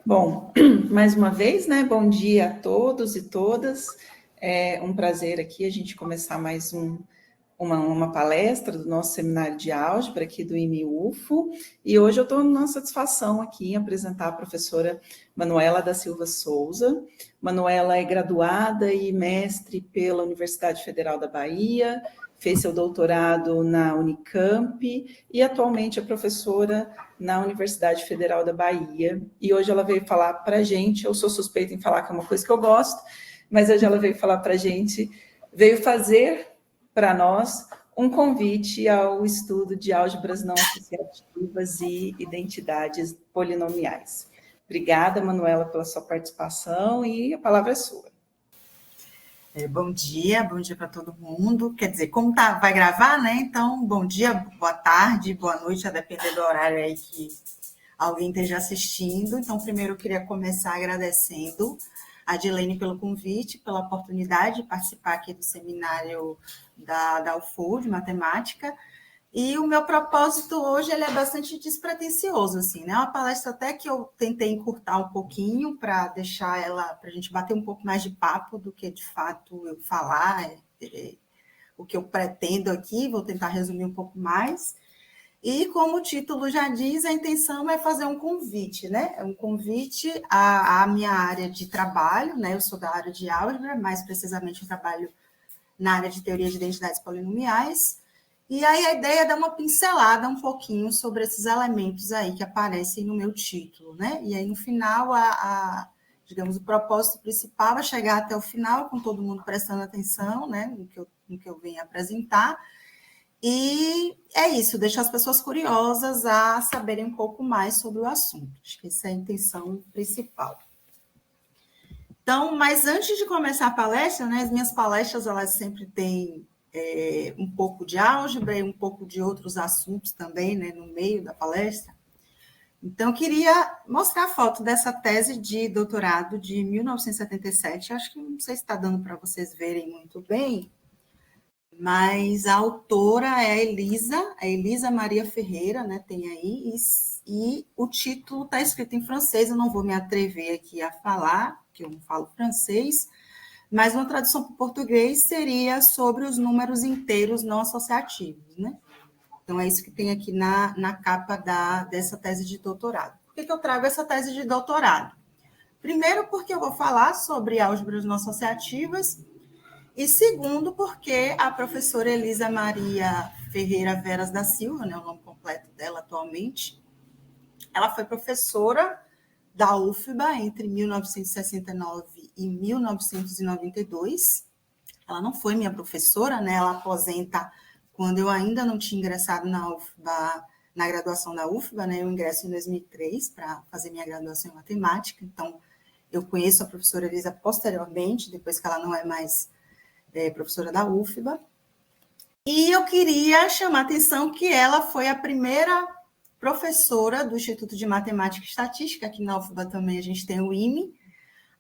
Bom, mais uma vez, né? Bom dia a todos e todas. É um prazer aqui a gente começar mais uma palestra do nosso seminário de álgebra aqui do IMIUFO. E hoje eu estou numa satisfação aqui em apresentar a professora Manuela da Silva Souza. Manuela é graduada e mestre pela Universidade Federal da Bahia, fez seu doutorado na Unicamp e atualmente é professora na Universidade Federal da Bahia. E hoje ela veio falar para a gente, eu sou suspeita em falar que é uma coisa que eu gosto, mas hoje ela veio falar para a gente, veio fazer para nós um convite ao estudo de álgebras não associativas e identidades polinomiais. Obrigada, Manuela, pela sua participação e a palavra é sua. Bom dia para todo mundo. Quer dizer, como vai gravar, né? Então, bom dia, boa tarde, boa noite, a depender do horário aí que alguém esteja assistindo. Então, primeiro eu queria começar agradecendo a Dilene pelo convite, pela oportunidade de participar aqui do seminário da UFO de matemática. E o meu propósito hoje ele é bastante despretensioso, assim, né? Uma palestra até que eu tentei encurtar um pouquinho para deixar ela, para a gente bater um pouco mais de papo do que de fato eu falar, o que eu pretendo aqui, vou tentar resumir um pouco mais. E como o título já diz, a intenção é fazer um convite, né? Um convite à minha área de trabalho, né? Eu sou da área de álgebra, mais precisamente eu trabalho na área de teoria de identidades polinomiais. E aí a ideia é dar uma pincelada um pouquinho sobre esses elementos aí que aparecem no meu título, né? E aí no final, digamos, o propósito principal é chegar até o final, com todo mundo prestando atenção, né, no que eu venho apresentar. E é isso, deixar as pessoas curiosas a saberem um pouco mais sobre o assunto. Acho que essa é a intenção principal. Então, mas antes de começar a palestra, né, as minhas palestras, elas sempre têm um pouco de álgebra e um pouco de outros assuntos também, né, no meio da palestra. Então, eu queria mostrar a foto dessa tese de doutorado de 1977. Acho que não sei se está dando para vocês verem muito bem, mas a autora é a Elisa Maria Ferreira, né, tem aí, e o título está escrito em francês, eu não vou me atrever aqui a falar, porque eu não falo francês, mas uma tradução para o português seria sobre os números inteiros não associativos, né? Então, é isso que tem aqui na capa dessa tese de doutorado. Por que eu trago essa tese de doutorado? Primeiro, porque eu vou falar sobre álgebras não associativas, e segundo, porque a professora Elisa Maria Ferreira Veras da Silva, né, o nome completo dela atualmente, ela foi professora da UFBA entre 1969 e 1992. Ela não foi minha professora, né? Ela aposenta quando eu ainda não tinha ingressado na UFBA, na graduação da UFBA, né? Eu ingresso em 2003 para fazer minha graduação em matemática, então eu conheço a professora Elisa posteriormente, depois que ela não é mais professora da UFBA. E eu queria chamar a atenção que ela foi a primeira professora do Instituto de Matemática e Estatística, aqui na UFBA também a gente tem o IME,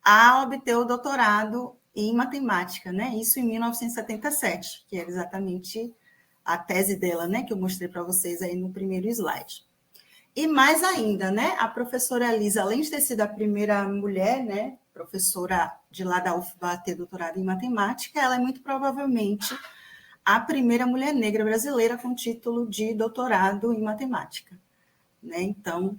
a obter o doutorado em matemática, né? Isso em 1977, que era exatamente a tese dela, né? Que eu mostrei para vocês aí no primeiro slide. E mais ainda, né? A professora Elisa, além de ter sido a primeira mulher, né? Professora de lá da UFBA a ter doutorado em matemática, ela é muito provavelmente a primeira mulher negra brasileira com título de doutorado em matemática, né? Então,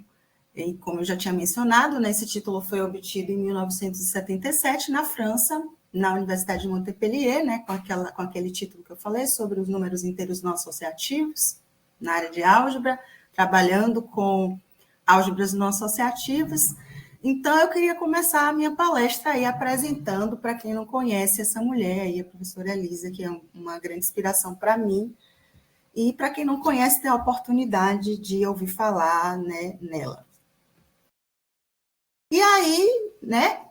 como eu já tinha mencionado, né, esse título foi obtido em 1977 na França, na Universidade de Montpellier, né, com aquele título que eu falei sobre os números inteiros não associativos, na área de álgebra, trabalhando com álgebras não associativas. Então, eu queria começar a minha palestra aí apresentando, para quem não conhece essa mulher aí, a professora Elisa, que é uma grande inspiração para mim, e para quem não conhece, ter a oportunidade de ouvir falar, né, nela. E aí, né,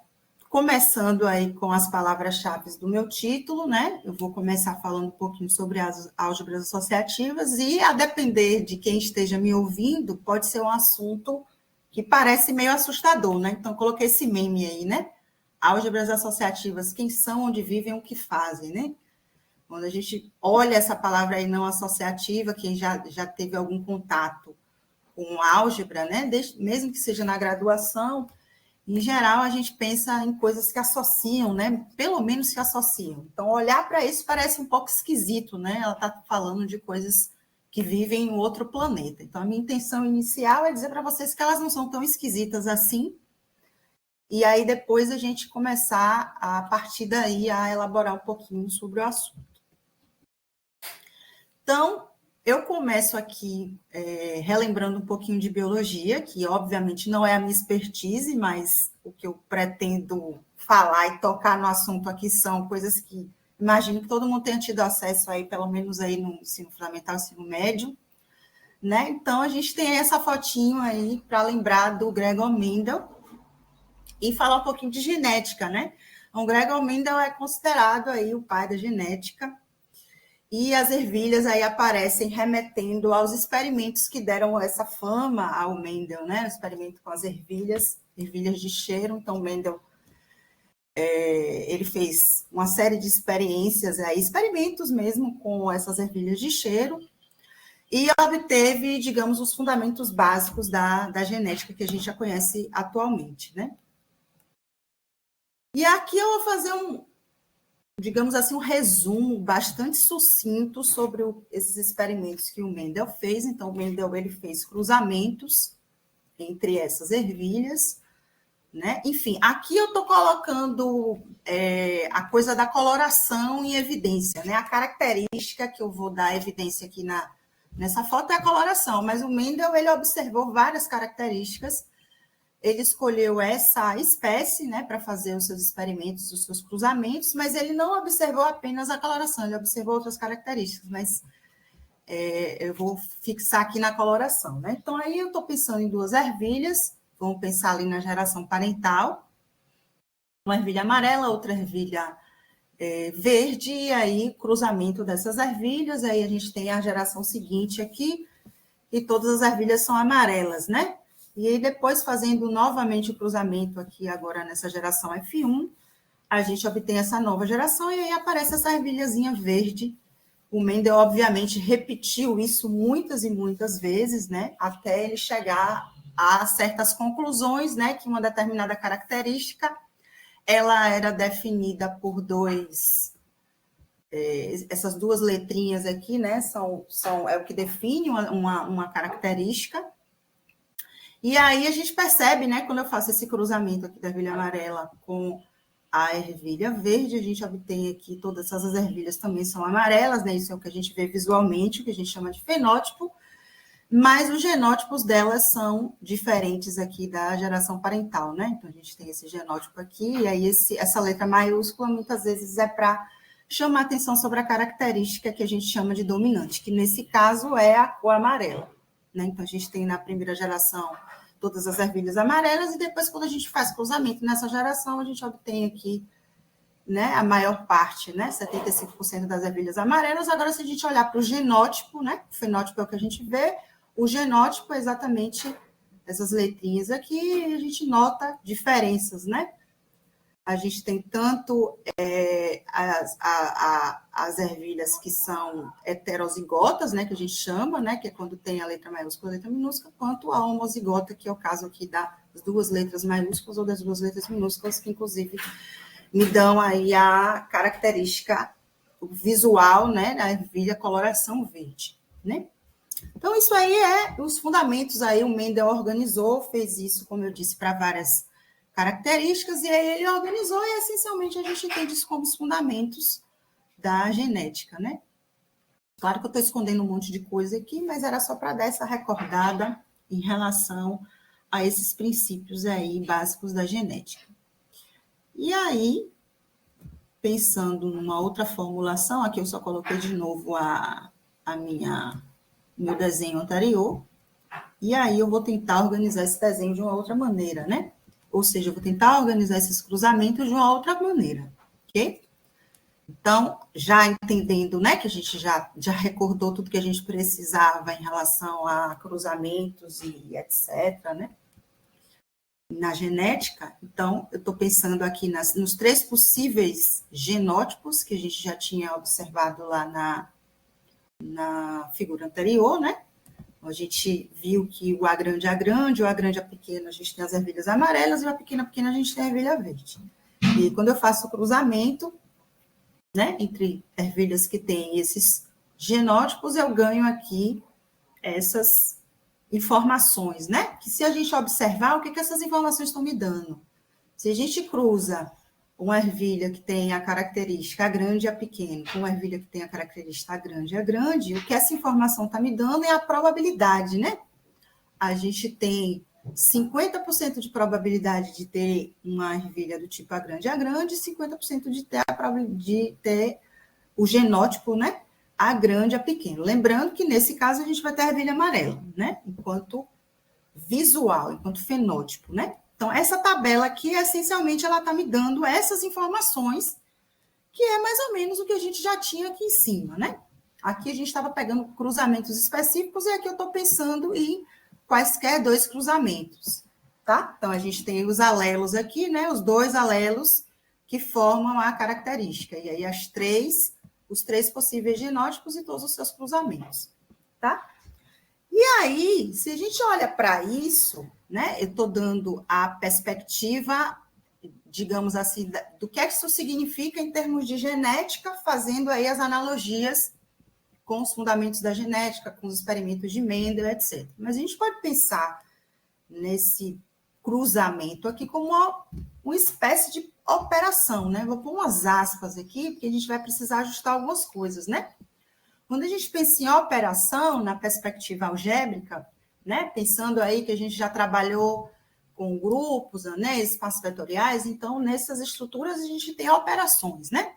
começando aí com as palavras-chave do meu título, né, eu vou começar falando um pouquinho sobre as álgebras associativas e, a depender de quem esteja me ouvindo, pode ser um assunto que parece meio assustador, né? Então, coloquei esse meme aí, né? Álgebras associativas, quem são, onde vivem, o que fazem, né? Quando a gente olha essa palavra aí não associativa, quem já teve algum contato com álgebra, né? Mesmo que seja na graduação, Em geral, a gente pensa em coisas que associam, né? Pelo menos que associam. Então, olhar para isso parece um pouco esquisito, né? Ela está falando de coisas que vivem em outro planeta. Então, a minha intenção inicial é dizer para vocês que elas não são tão esquisitas assim, e aí depois a gente começar, a partir daí, a elaborar um pouquinho sobre o assunto. Então, eu começo aqui relembrando um pouquinho de biologia, que obviamente não é a minha expertise, mas o que eu pretendo falar e tocar no assunto aqui são coisas que imagino que todo mundo tenha tido acesso aí, pelo menos aí no ensino fundamental, ensino médio, né? Então, a gente tem essa fotinho aí para lembrar do Gregor Mendel e falar um pouquinho de genética, né? O Gregor Mendel é considerado aí o pai da genética, e as ervilhas aí aparecem remetendo aos experimentos que deram essa fama ao Mendel, né? O experimento com as ervilhas de cheiro. Então, Mendel ele fez uma série de experiências, experimentos mesmo com essas ervilhas de cheiro, e obteve, digamos, os fundamentos básicos da genética que a gente já conhece atualmente, né? E aqui eu vou fazer digamos assim, um resumo bastante sucinto sobre esses experimentos que o Mendel fez. Então, o Mendel ele fez cruzamentos entre essas ervilhas, né? Enfim, aqui eu estou colocando a coisa da coloração em evidência, né? A característica que eu vou dar evidência aqui nessa foto é a coloração, mas o Mendel ele observou várias características. Ele escolheu essa espécie, né, para fazer os seus experimentos, os seus cruzamentos, mas ele não observou apenas a coloração, ele observou outras características, mas eu vou fixar aqui na coloração, né? Então, aí eu estou pensando em duas ervilhas, vamos pensar ali na geração parental, uma ervilha amarela, outra ervilha verde, e aí cruzamento dessas ervilhas, aí a gente tem a geração seguinte aqui, e todas as ervilhas são amarelas, né? E aí, depois, fazendo novamente o cruzamento aqui, agora nessa geração F1, a gente obtém essa nova geração, e aí aparece essa ervilhazinha verde. O Mendel, obviamente, repetiu isso muitas e muitas vezes, né? Até ele chegar a certas conclusões, né? Que uma determinada característica, ela era definida por essas duas letrinhas aqui, né? É o que define uma característica. E aí a gente percebe, né, quando eu faço esse cruzamento aqui da ervilha amarela com a ervilha verde, a gente obtém aqui todas essas ervilhas também são amarelas, né? Isso é o que a gente vê visualmente, o que a gente chama de fenótipo, mas os genótipos delas são diferentes aqui da geração parental, né? Então a gente tem esse genótipo aqui, e aí essa letra maiúscula muitas vezes é para chamar atenção sobre a característica que a gente chama de dominante, que nesse caso é a cor amarela, né? Então a gente tem na primeira geração todas as ervilhas amarelas, e depois, quando a gente faz cruzamento nessa geração, a gente obtém aqui, né, a maior parte, né, 75% das ervilhas amarelas. Agora, se a gente olhar para o genótipo, né, o fenótipo é o que a gente vê, o genótipo é exatamente essas letrinhas aqui, e a gente nota diferenças, né? A gente tem tanto as ervilhas que são heterozigotas, né, que a gente chama, né, que é quando tem a letra maiúscula e a letra minúscula, quanto a homozigota, que é o caso aqui das duas letras maiúsculas ou das duas letras minúsculas, que inclusive me dão aí a característica visual, né, da ervilha coloração verde, né? Então, isso aí os fundamentos aí, o Mendel organizou, fez isso, como eu disse, para várias características, e aí ele organizou, e essencialmente a gente entende isso como os fundamentos da genética, né? Claro que eu estou escondendo um monte de coisa aqui, mas era só para dar essa recordada em relação a esses princípios aí básicos da genética. E aí, pensando numa outra formulação, aqui eu só coloquei de novo meu desenho anterior, e aí eu vou tentar organizar esse desenho de uma outra maneira, né? Ou seja, eu vou tentar organizar esses cruzamentos de uma outra maneira, ok? Então, já entendendo, né, que a gente já recordou tudo que a gente precisava em relação a cruzamentos e etc., né? Na genética, então, eu estou pensando aqui nos três possíveis genótipos que a gente já tinha observado lá na figura anterior, né? A gente viu que o A grande é grande, o A grande é pequeno, a gente tem as ervilhas amarelas, e o A pequena a gente tem a ervilha verde. E quando eu faço o cruzamento, né, entre ervilhas que têm esses genótipos, eu ganho aqui essas informações, né? Que se a gente observar, o que essas informações estão me dando? Se a gente cruza uma ervilha que tem a característica A grande e A pequeno, com uma ervilha que tem a característica A grande, o que essa informação está me dando é a probabilidade, né? A gente tem 50% de probabilidade de ter uma ervilha do tipo A grande e 50% de ter, de ter o genótipo, né? A grande e A pequeno. Lembrando que, nesse caso, a gente vai ter a ervilha amarela, né? Enquanto visual, enquanto fenótipo, né? Então, essa tabela aqui, essencialmente, ela está me dando essas informações, que é mais ou menos o que a gente já tinha aqui em cima, né? Aqui a gente estava pegando cruzamentos específicos e aqui eu estou pensando em quaisquer dois cruzamentos, tá? Então, a gente tem os alelos aqui, né? Os dois alelos que formam a característica. E aí, os três possíveis genótipos e todos os seus cruzamentos, tá? E aí, se a gente olha para isso, né? Eu estou dando a perspectiva, digamos assim, do que é que isso significa em termos de genética, fazendo aí as analogias com os fundamentos da genética, com os experimentos de Mendel, etc. Mas a gente pode pensar nesse cruzamento aqui como uma espécie de operação, né? Vou pôr umas aspas aqui, porque a gente vai precisar ajustar algumas coisas, né? Quando a gente pensa em operação, na perspectiva algébrica, né? Pensando aí que a gente já trabalhou com grupos, anéis, espaços vetoriais, então, nessas estruturas a gente tem operações, né?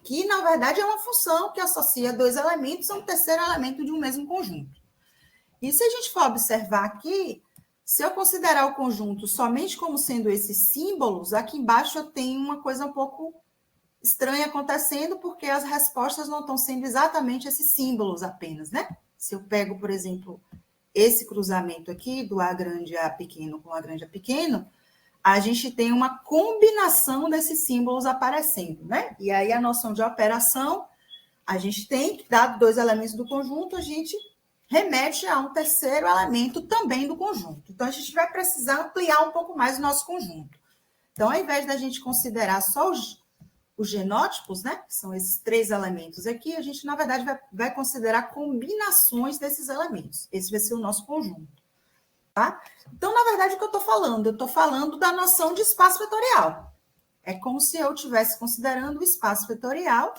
Que, na verdade, é uma função que associa dois elementos a um terceiro elemento de um mesmo conjunto. E se a gente for observar aqui, se eu considerar o conjunto somente como sendo esses símbolos, aqui embaixo eu tenho uma coisa um pouco estranha acontecendo, porque as respostas não estão sendo exatamente esses símbolos apenas, né? Se eu pego, por exemplo, esse cruzamento aqui, do A grande a pequeno com A grande a pequeno, a gente tem uma combinação desses símbolos aparecendo, né? E aí a noção de operação, a gente tem que, dado dois elementos do conjunto, a gente remete a um terceiro elemento também do conjunto. Então, a gente vai precisar ampliar um pouco mais o nosso conjunto. Então, ao invés da gente considerar só os genótipos, né? Que são esses três elementos aqui, a gente, na verdade, vai considerar combinações desses elementos. Esse vai ser o nosso conjunto. Tá? Então, na verdade, o que eu estou falando? Eu estou falando da noção de espaço vetorial. É como se eu estivesse considerando o espaço vetorial,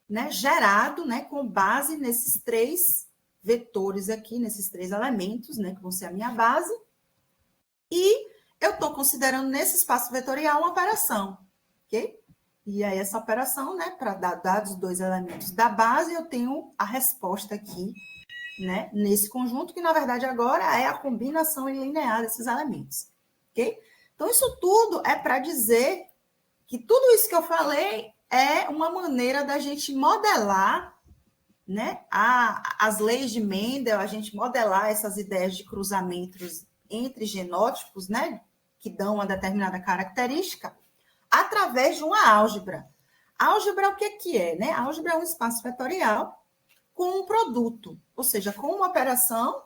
né, gerado, né, com base nesses três vetores aqui, nesses três elementos, né, que vão ser a minha base. E eu estou considerando nesse espaço vetorial uma operação, ok? E aí, essa operação, né, para dados dois elementos da base, eu tenho a resposta aqui, né, nesse conjunto, que na verdade agora é a combinação linear desses elementos, ok? Então, isso tudo é para dizer que tudo isso que eu falei é uma maneira da gente modelar, né, as leis de Mendel, a gente modelar essas ideias de cruzamentos entre genótipos, né, que dão uma determinada característica, através de uma álgebra. Álgebra, o que é, né? A álgebra é um espaço vetorial com um produto, ou seja, com uma operação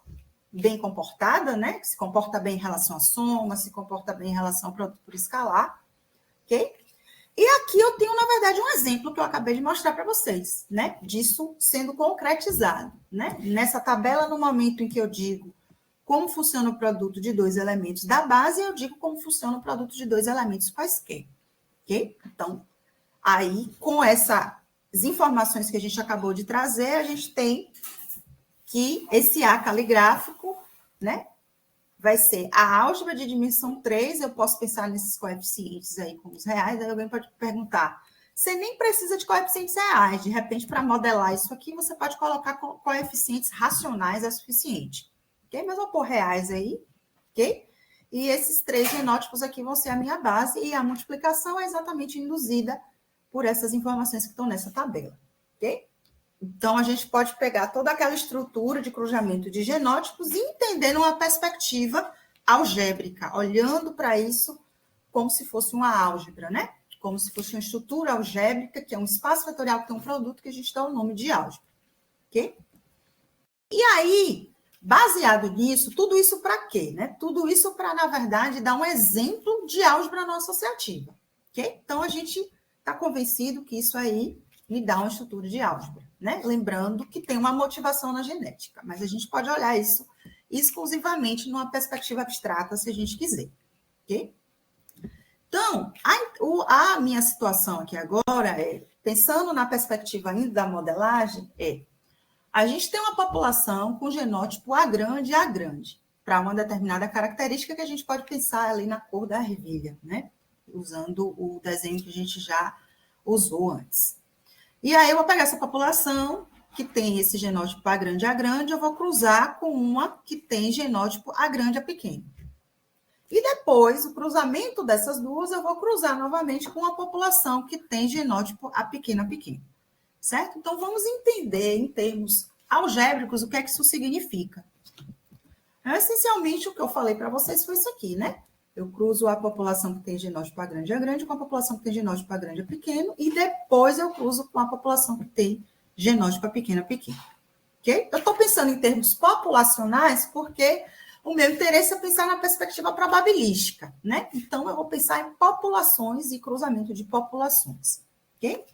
bem comportada, né? Que se comporta bem em relação à soma, se comporta bem em relação ao produto por escalar, ok? E aqui eu tenho, na verdade, um exemplo que eu acabei de mostrar para vocês, né? Disso sendo concretizado, né? Nessa tabela, no momento em que eu digo como funciona o produto de dois elementos da base, eu digo como funciona o produto de dois elementos quaisquer, ok? Então, aí, com essas informações que a gente acabou de trazer, a gente tem que esse A caligráfico, né, vai ser a álgebra de dimensão 3, eu posso pensar nesses coeficientes aí como os reais, aí alguém pode perguntar, você nem precisa de coeficientes reais, de repente, para modelar isso aqui, você pode colocar coeficientes racionais, é suficiente, ok? Mas eu vou pôr reais aí, ok? E esses três genótipos aqui vão ser a minha base, e a multiplicação é exatamente induzida por essas informações que estão nessa tabela, ok? Então, a gente pode pegar toda aquela estrutura de cruzamento de genótipos e entender numa perspectiva algébrica, olhando para isso como se fosse uma álgebra, né? Como se fosse uma estrutura algébrica, que é um espaço vetorial que tem um produto que a gente dá o nome de álgebra, ok? E aí, Baseado nisso, tudo isso para quê? Né? Tudo isso para, na verdade, dar um exemplo de álgebra não associativa. Okay? Então, a gente está convencido que isso aí me dá uma estrutura de álgebra. Né? Lembrando que tem uma motivação na genética, mas a gente pode olhar isso exclusivamente numa perspectiva abstrata, se a gente quiser. Okay? Então, a minha situação aqui agora é, pensando na perspectiva ainda da modelagem, a gente tem uma população com genótipo A grande e A grande, para uma determinada característica que a gente pode pensar ali na cor da ervilha, né? Usando o desenho que a gente já usou antes. E aí eu vou pegar essa população que tem esse genótipo A grande e A grande, eu vou cruzar com uma que tem genótipo A grande e A pequeno. E depois, o cruzamento dessas duas, eu vou cruzar novamente com a população que tem genótipo A pequeno, A pequeno. Certo? Então, vamos entender, em termos algébricos, o que é que isso significa. Essencialmente, o que eu falei para vocês foi isso aqui, né? Eu cruzo a população que tem genótipo A grande e A grande com a população que tem genótipo A grande e A pequeno, e depois eu cruzo com a população que tem genótipo A pequeno, A pequeno. Ok? Eu estou pensando em termos populacionais porque o meu interesse é pensar na perspectiva probabilística, né? Então, eu vou pensar em populações e cruzamento de populações. Ok?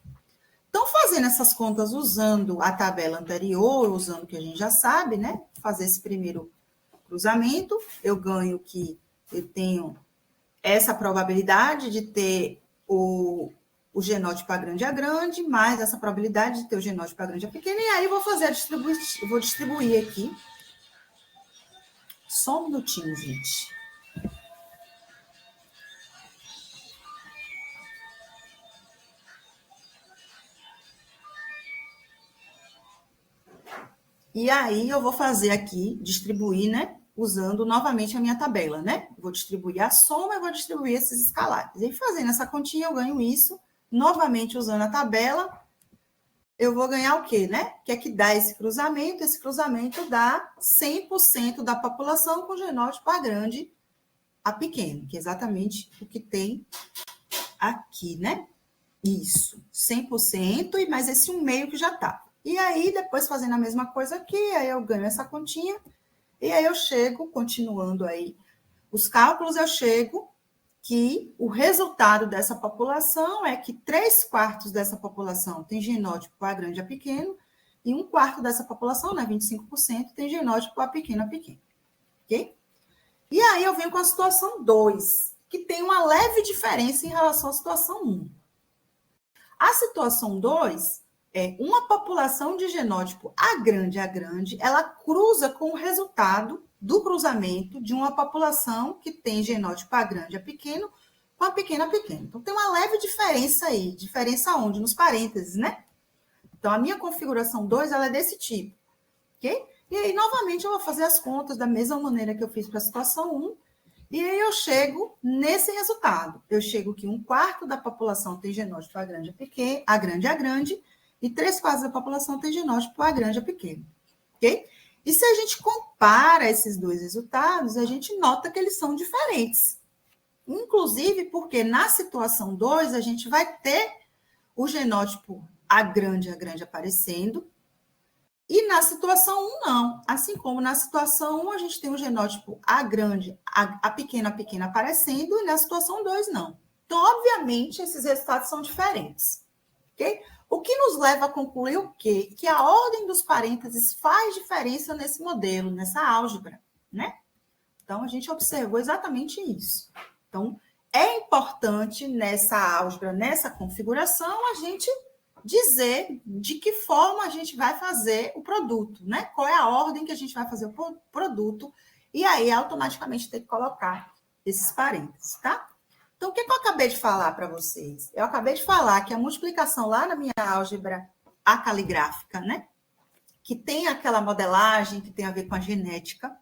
Então, fazendo essas contas usando a tabela anterior, usando o que a gente já sabe, né? Fazer esse primeiro cruzamento, eu ganho que eu tenho essa probabilidade de ter o genótipo A grande e A grande, mais essa probabilidade de ter o genótipo A grande e A pequeno, e aí eu vou fazer a distribuição, vou distribuir aqui. Só um minutinho, gente. E aí eu vou fazer aqui, distribuir, né? Usando novamente a minha tabela, né? Vou distribuir a soma e vou distribuir esses escalares. E fazendo essa continha, eu ganho isso. Novamente usando a tabela, eu vou ganhar o quê, né? O que é que dá esse cruzamento? Esse cruzamento dá 100% da população com genótipo A grande, A pequeno, que é exatamente o que tem aqui, né? Isso, 100% e mais esse 1,5 que já está. E aí, depois fazendo a mesma coisa aqui, aí eu ganho essa continha, e aí eu chego, continuando aí os cálculos, eu chego que o resultado dessa população é que 3/4 dessa população tem genótipo A grande, A pequeno, e 1/4 dessa população, né, 25%, tem genótipo A pequeno, A pequeno. Ok? E aí eu venho com a situação 2, que tem uma leve diferença em relação à situação 1. A situação 2 é uma população de genótipo A grande, ela cruza com o resultado do cruzamento de uma população que tem genótipo A grande, A pequeno, com A pequeno, A pequeno. Então, tem uma leve diferença aí. Diferença onde? Nos parênteses, né? Então, a minha configuração 2, ela é desse tipo. Ok? E aí, novamente, eu vou fazer as contas da mesma maneira que eu fiz para a situação 1. E aí eu chego nesse resultado. Eu chego que 1/4 da população tem genótipo A grande, A pequeno, A grande, e 3/4 da população tem genótipo A grande, A pequeno. Ok? E se a gente compara esses dois resultados, a gente nota que eles são diferentes. Inclusive porque na situação 2, a gente vai ter o genótipo A grande aparecendo, e na situação 1, não. Assim como na situação 1, a gente tem o genótipo A grande, A pequena aparecendo, e na situação 2, não. Então, obviamente, esses resultados são diferentes. Ok? O que nos leva a concluir o quê? Que a ordem dos parênteses faz diferença nesse modelo, nessa álgebra, né? Então, a gente observou exatamente isso. Então, é importante nessa álgebra, nessa configuração, a gente dizer de que forma a gente vai fazer o produto, né? Qual é a ordem que a gente vai fazer o produto, e aí automaticamente tem que colocar esses parênteses, tá? Então, o que eu acabei de falar para vocês? Eu acabei de falar que a multiplicação lá na minha álgebra acaligráfica, né? Que tem aquela modelagem que tem a ver com a genética,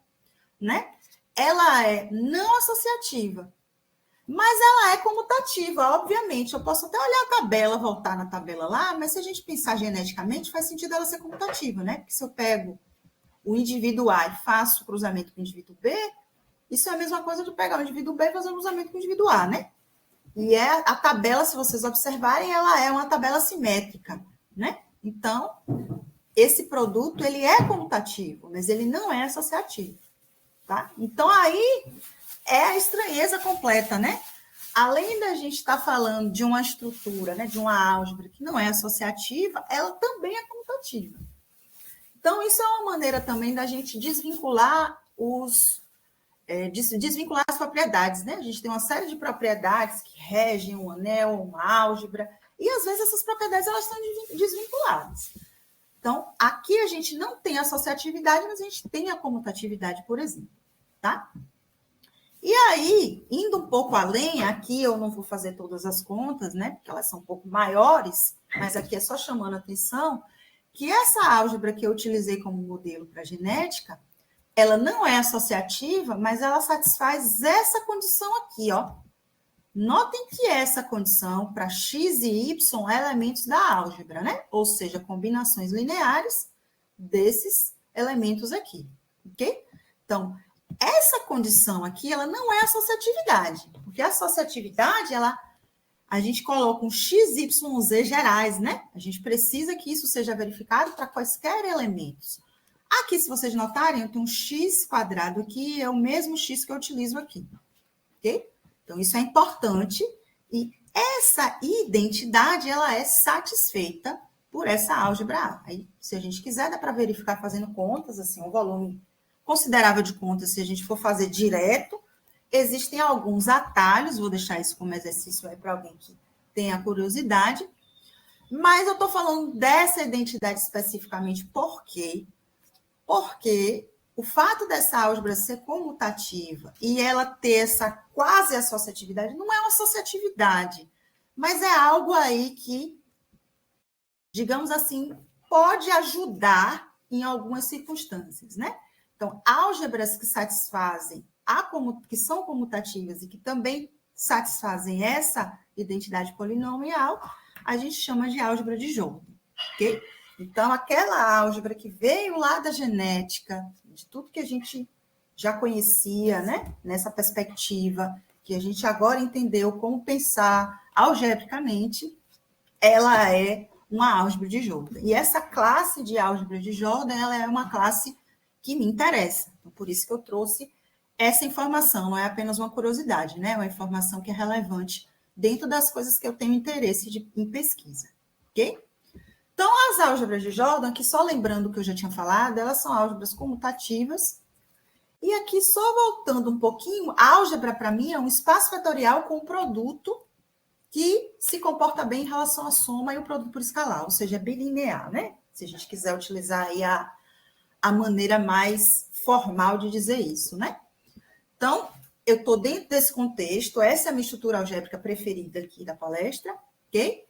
né? Ela é não associativa. Mas ela é comutativa, obviamente. Eu posso até olhar a tabela, voltar na tabela lá, mas se a gente pensar geneticamente, faz sentido ela ser comutativa, né? Porque se eu pego o indivíduo A e faço o cruzamento com o indivíduo B, isso é a mesma coisa de pegar o indivíduo B e fazer o cruzamento com o indivíduo A, né? E a tabela, se vocês observarem, ela é uma tabela simétrica, né? Então, esse produto ele é comutativo, mas ele não é associativo, tá? Então, aí é a estranheza completa, né? Além da gente estar falando de uma estrutura, né, de uma álgebra que não é associativa, ela também é comutativa. Então, isso é uma maneira também da gente desvincular desvincular as propriedades, né? A gente tem uma série de propriedades que regem um anel, uma álgebra, e às vezes essas propriedades elas estão desvinculadas. Então, aqui a gente não tem associatividade, mas a gente tem a comutatividade, por exemplo, tá? E aí, indo um pouco além, aqui eu não vou fazer todas as contas, né? Porque elas são um pouco maiores, mas aqui é só chamando a atenção que essa álgebra que eu utilizei como modelo para genética, ela não é associativa, mas ela satisfaz essa condição aqui, ó. Notem que essa condição para x e y é elementos da álgebra, né? Ou seja, combinações lineares desses elementos aqui, ok? Então, essa condição aqui, ela não é associatividade, porque a associatividade, a gente coloca um x, y, z gerais, né? A gente precisa que isso seja verificado para quaisquer elementos. Aqui, se vocês notarem, eu tenho um x quadrado aqui, é o mesmo x que eu utilizo aqui, ok? Então, isso é importante e essa identidade, ela é satisfeita por essa álgebra A. Aí, se a gente quiser, dá para verificar fazendo contas, assim, um volume considerável de contas, se a gente for fazer direto. Existem alguns atalhos, vou deixar isso como exercício aí para alguém que tenha curiosidade, mas eu estou falando dessa identidade especificamente por quê? Porque o fato dessa álgebra ser comutativa e ela ter essa quase associatividade, não é uma associatividade, mas é algo aí que, digamos assim, pode ajudar em algumas circunstâncias, né? Então, álgebras que satisfazem, que são comutativas e que também satisfazem essa identidade polinomial, a gente chama de álgebra de Jordan, ok? Então, aquela álgebra que veio lá da genética, de tudo que a gente já conhecia, né? Nessa perspectiva, que a gente agora entendeu como pensar algebricamente, ela é uma álgebra de Jordan. E essa classe de álgebra de Jordan, ela é uma classe que me interessa. Então, por isso que eu trouxe essa informação, não é apenas uma curiosidade, né? É uma informação que é relevante dentro das coisas que eu tenho interesse em pesquisa, ok? Então, as álgebras de Jordan, que só lembrando o que eu já tinha falado, elas são álgebras comutativas. E aqui, só voltando um pouquinho, a álgebra, para mim, é um espaço vetorial com um produto que se comporta bem em relação à soma e o produto por escalar, ou seja, é bilinear, né? Se a gente quiser utilizar aí a maneira mais formal de dizer isso, né? Então, eu estou dentro desse contexto, essa é a minha estrutura algébrica preferida aqui da palestra, ok?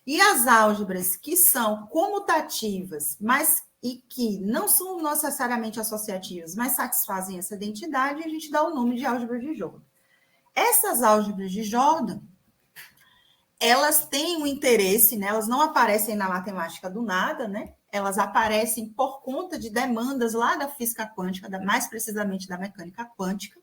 E as álgebras que são comutativas, mas e que não são necessariamente associativas, mas satisfazem essa identidade, a gente dá o nome de álgebra de Jordan. Essas álgebras de Jordan, elas têm um interesse, né? Elas não aparecem na matemática do nada, né? Elas aparecem por conta de demandas lá da física quântica, mais precisamente da mecânica quântica.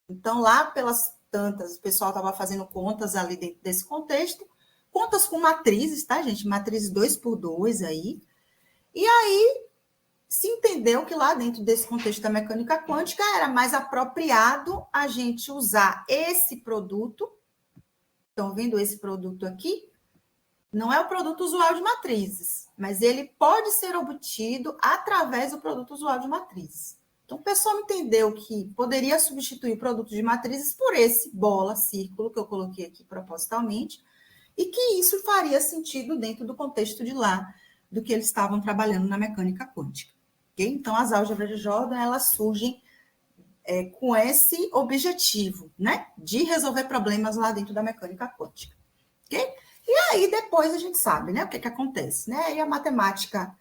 Então, lá pelas tantas, o pessoal estava fazendo contas ali dentro desse contexto, contas com matrizes, tá, gente? Matrizes 2x2 aí. E aí se entendeu que lá dentro desse contexto da mecânica quântica era mais apropriado a gente usar esse produto. Estão vendo esse produto aqui? Não é o produto usual de matrizes, mas ele pode ser obtido através do produto usual de matrizes. Então, o pessoal entendeu que poderia substituir o produto de matrizes por esse bola, círculo, que eu coloquei aqui propositalmente, e que isso faria sentido dentro do contexto de lá, do que eles estavam trabalhando na mecânica quântica. Okay? Então, as álgebras de Jordan, elas surgem com esse objetivo, né? De resolver problemas lá dentro da mecânica quântica. Okay? E aí, depois, a gente sabe, né? O que acontece, né? E a matemática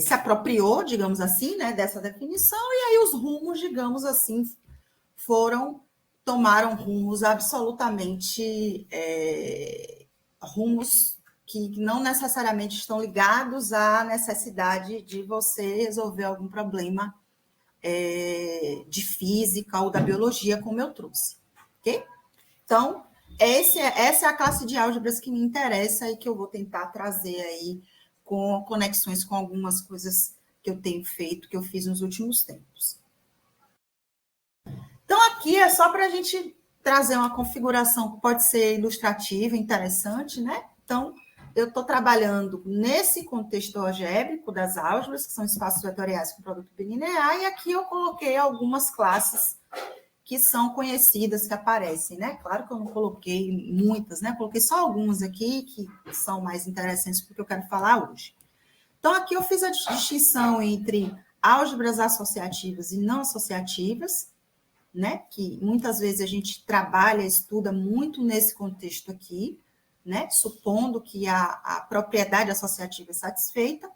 se apropriou, digamos assim, né? Dessa definição, e aí os rumos, digamos assim, tomaram rumos absolutamente rumos que não necessariamente estão ligados à necessidade de você resolver algum problema de física ou da biologia, como eu trouxe, ok? Então, essa é a classe de álgebras que me interessa e que eu vou tentar trazer aí com conexões com algumas coisas que eu tenho feito, que eu fiz nos últimos tempos. Então, aqui é só para a gente trazer uma configuração que pode ser ilustrativa, interessante, né? Então, eu estou trabalhando nesse contexto algébrico das álgebras, que são espaços vetoriais com produto bilinear, e aqui eu coloquei algumas classes que são conhecidas, que aparecem, né? Claro que eu não coloquei muitas, né? Coloquei só algumas aqui que são mais interessantes porque eu quero falar hoje. Então, aqui eu fiz a distinção entre álgebras associativas e não associativas, né? Que muitas vezes a gente trabalha, estuda muito nesse contexto aqui, né? Supondo que a propriedade associativa é satisfeita.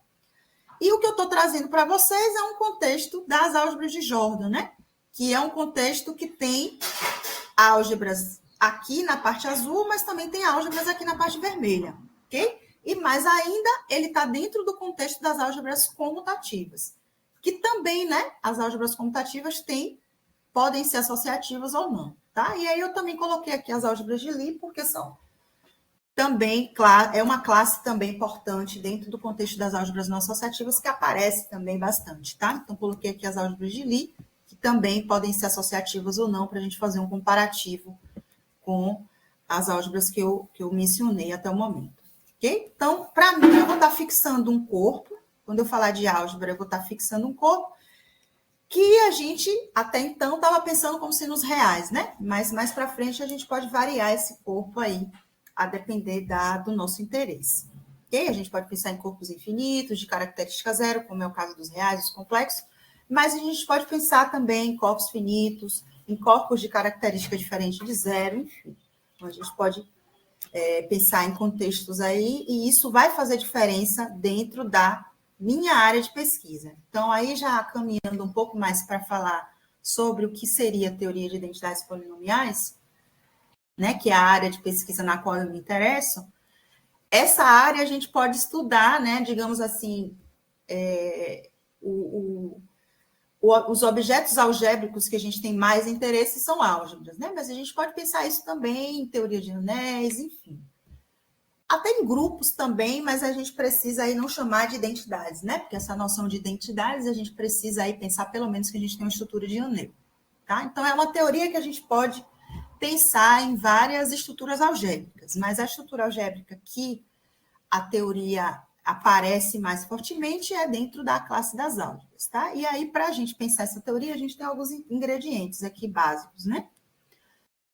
E o que eu estou trazendo para vocês é um contexto das álgebras de Jordan, né? Que é um contexto que tem álgebras aqui na parte azul, mas também tem álgebras aqui na parte vermelha, ok? E mais ainda, ele está dentro do contexto das álgebras comutativas, que também, né? As álgebras comutativas podem ser associativas ou não, tá? E aí eu também coloquei aqui as álgebras de Lie, porque são também, é uma classe também importante dentro do contexto das álgebras não associativas, que aparece também bastante, tá? Então, coloquei aqui as álgebras de Lie, que também podem ser associativas ou não, para a gente fazer um comparativo com as álgebras que eu mencionei até o momento, ok? Então, para mim, eu vou estar fixando um corpo. Quando eu falar de álgebra, eu vou estar fixando um corpo que a gente, até então, estava pensando como sinos reais, né? Mas mais para frente, a gente pode variar esse corpo aí, a depender do nosso interesse. Ok? A gente pode pensar em corpos infinitos, de característica zero, como é o caso dos reais, dos complexos, mas a gente pode pensar também em corpos finitos, em corpos de característica diferente de zero, enfim. Então, a gente pode pensar em contextos aí, e isso vai fazer diferença dentro da minha área de pesquisa. Então, aí já caminhando um pouco mais para falar sobre o que seria a teoria de identidades polinomiais, né, que é a área de pesquisa na qual eu me interesso, essa área a gente pode estudar, né, digamos assim, os objetos algébricos que a gente tem mais interesse são álgebras, né? Mas a gente pode pensar isso também em teoria de anéis, enfim. Até em grupos também, mas a gente precisa aí não chamar de identidades, né? Porque essa noção de identidades a gente precisa aí pensar pelo menos que a gente tem uma estrutura de anel, tá? Então é uma teoria que a gente pode pensar em várias estruturas algébricas, mas a estrutura algébrica que a teoria aparece mais fortemente é dentro da classe das álgebras, tá? E aí, para a gente pensar essa teoria, a gente tem alguns ingredientes aqui básicos, né?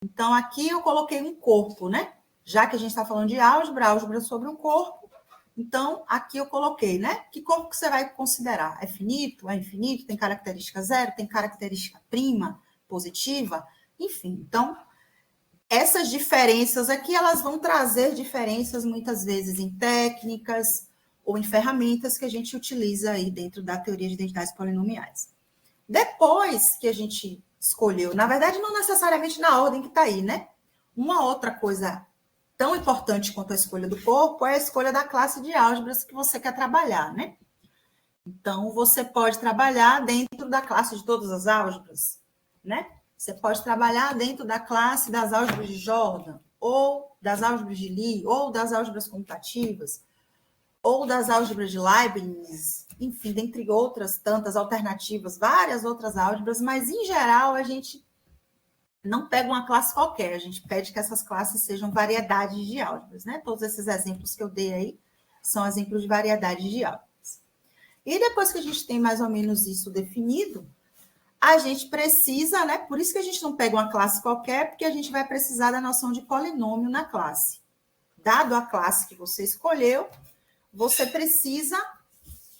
Então, aqui eu coloquei um corpo, né? Já que a gente está falando de álgebra sobre um corpo, então, aqui eu coloquei, né? Que corpo que você vai considerar? É finito? É infinito? Tem característica zero? Tem característica prima, positiva? Enfim, então, essas diferenças aqui, elas vão trazer diferenças, muitas vezes, em técnicas ou em ferramentas que a gente utiliza aí dentro da teoria de identidades polinomiais. Depois que a gente escolheu, na verdade, não necessariamente na ordem que está aí, né? Uma outra coisa tão importante quanto a escolha do corpo é a escolha da classe de álgebras que você quer trabalhar, né? Então, você pode trabalhar dentro da classe de todas as álgebras, né? Você pode trabalhar dentro da classe das álgebras de Jordan, ou das álgebras de Lie, ou das álgebras comutativas, ou das álgebras de Leibniz, enfim, dentre outras tantas alternativas, várias outras álgebras, mas, em geral, a gente não pega uma classe qualquer, a gente pede que essas classes sejam variedades de álgebras, né? Todos esses exemplos que eu dei aí são exemplos de variedades de álgebras. E depois que a gente tem mais ou menos isso definido, a gente precisa, né? Por isso que a gente não pega uma classe qualquer, porque a gente vai precisar da noção de polinômio na classe. Dado a classe que você escolheu, você precisa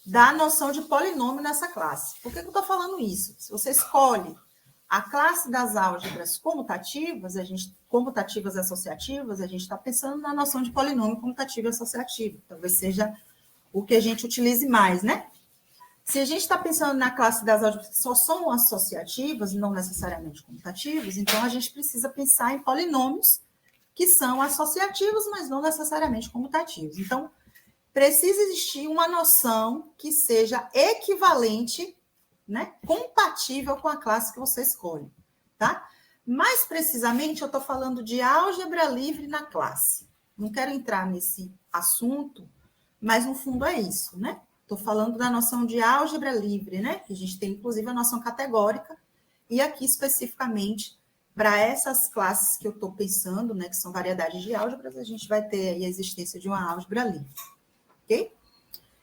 da noção de polinômio nessa classe. Por que eu estou falando isso? Se você escolhe a classe das álgebras comutativas, comutativas associativas, a gente está pensando na noção de polinômio comutativo e associativo. Talvez seja o que a gente utilize mais, né? Se a gente está pensando na classe das álgebras que só são associativas, não necessariamente comutativas, então a gente precisa pensar em polinômios que são associativos, mas não necessariamente comutativos. Então, precisa existir uma noção que seja equivalente, né, compatível com a classe que você escolhe, tá? Mais precisamente, eu estou falando de álgebra livre na classe. Não quero entrar nesse assunto, mas no fundo é isso, né? Estou falando da noção de álgebra livre, né? Que a gente tem, inclusive, a noção categórica, e aqui especificamente, para essas classes que eu estou pensando, né, que são variedades de álgebras, a gente vai ter aí a existência de uma álgebra livre, ok?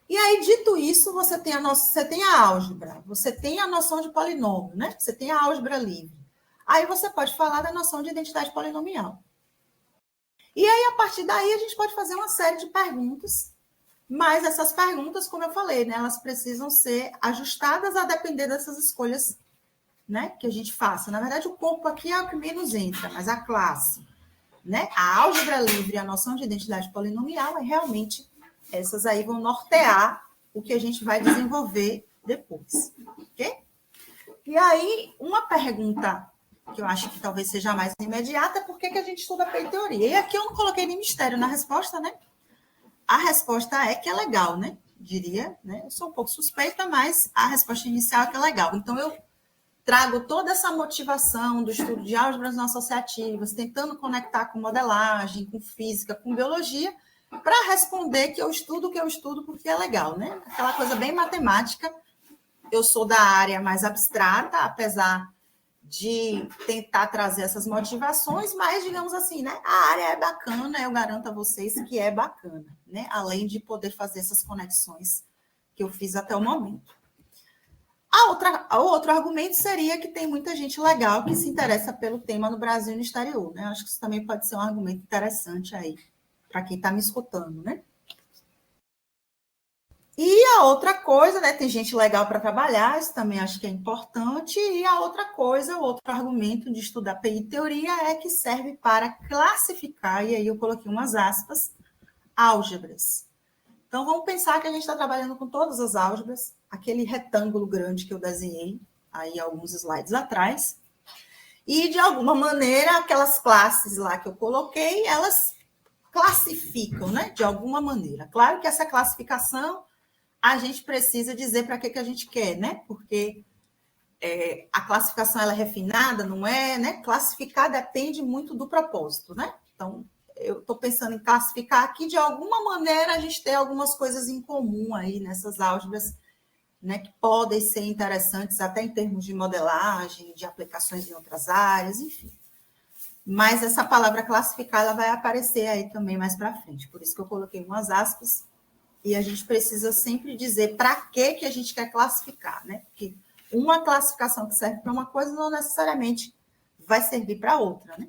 E aí, dito isso, você tem a álgebra, você tem a noção de polinômio, né? Você tem a álgebra livre. Aí você pode falar da noção de identidade polinomial. E aí, a partir daí, a gente pode fazer uma série de perguntas, mas essas perguntas, como eu falei, né, elas precisam ser ajustadas a depender dessas escolhas, né, que a gente faça. Na verdade, o corpo aqui é o que menos entra, mas a classe, né, a álgebra livre e a noção de identidade polinomial, realmente essas aí vão nortear o que a gente vai desenvolver depois, ok? E aí, uma pergunta que eu acho que talvez seja mais imediata é por que a gente estuda P-teoria. E aqui eu não coloquei nem mistério na resposta, né? A resposta é que é legal, né? Diria, né? Eu sou um pouco suspeita, mas a resposta inicial é que é legal. Então, eu trago toda essa motivação do estudo de álgebras não associativas, tentando conectar com modelagem, com física, com biologia, para responder que eu estudo o que eu estudo porque é legal, né? Aquela coisa bem matemática. Eu sou da área mais abstrata, apesar de tentar trazer essas motivações, mas, digamos assim, né? A área é bacana, eu garanto a vocês que é bacana, né? Além de poder fazer essas conexões que eu fiz até o momento. O outro argumento seria que tem muita gente legal que se interessa pelo tema no Brasil e no exterior, né? Acho que isso também pode ser um argumento interessante aí, para quem está me escutando, né? E a outra coisa, né? Tem gente legal para trabalhar, isso também acho que é importante. E a outra coisa, o outro argumento de estudar PI teoria é que serve para classificar, e aí eu coloquei umas aspas, álgebras. Então, vamos pensar que a gente está trabalhando com todas as álgebras, aquele retângulo grande que eu desenhei aí alguns slides atrás. E, de alguma maneira, aquelas classes lá que eu coloquei, elas classificam, né? De alguma maneira. Claro que essa classificação a gente precisa dizer para que a gente quer, né? Porque a classificação ela é refinada, não é, né? Classificar depende muito do propósito, né? Então, eu estou pensando em classificar aqui, de alguma maneira a gente tem algumas coisas em comum aí nessas álgebras, né, que podem ser interessantes até em termos de modelagem, de aplicações em outras áreas, enfim. Mas essa palavra classificar ela vai aparecer aí também mais para frente, por isso que eu coloquei umas aspas, e a gente precisa sempre dizer para que a gente quer classificar, né? Porque uma classificação que serve para uma coisa não necessariamente vai servir para outra, né?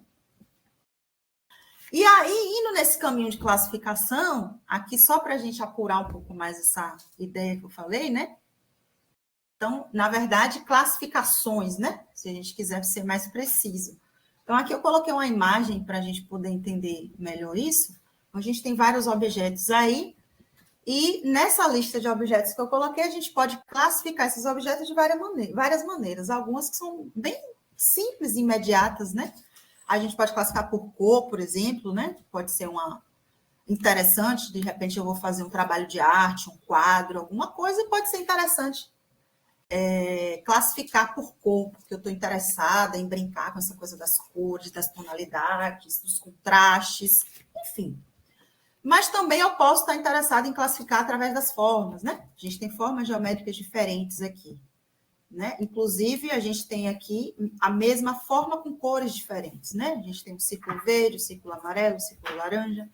E aí, indo nesse caminho de classificação, aqui só para a gente apurar um pouco mais essa ideia que eu falei, né? Então, na verdade, classificações, né? Se a gente quiser ser mais preciso. Então, aqui eu coloquei uma imagem para a gente poder entender melhor isso. A gente tem vários objetos aí, e nessa lista de objetos que eu coloquei, a gente pode classificar esses objetos de várias maneiras. Algumas que são bem simples e imediatas, né? A gente pode classificar por cor, por exemplo, né? Pode ser uma interessante, de repente eu vou fazer um trabalho de arte, um quadro, alguma coisa, e pode ser interessante classificar por cor, porque eu estou interessada em brincar com essa coisa das cores, das tonalidades, dos contrastes, enfim. Mas também eu posso estar interessada em classificar através das formas, né? A gente tem formas geométricas diferentes aqui, né? Inclusive, a gente tem aqui a mesma forma com cores diferentes, né? A gente tem o círculo verde, o círculo amarelo, o círculo laranja.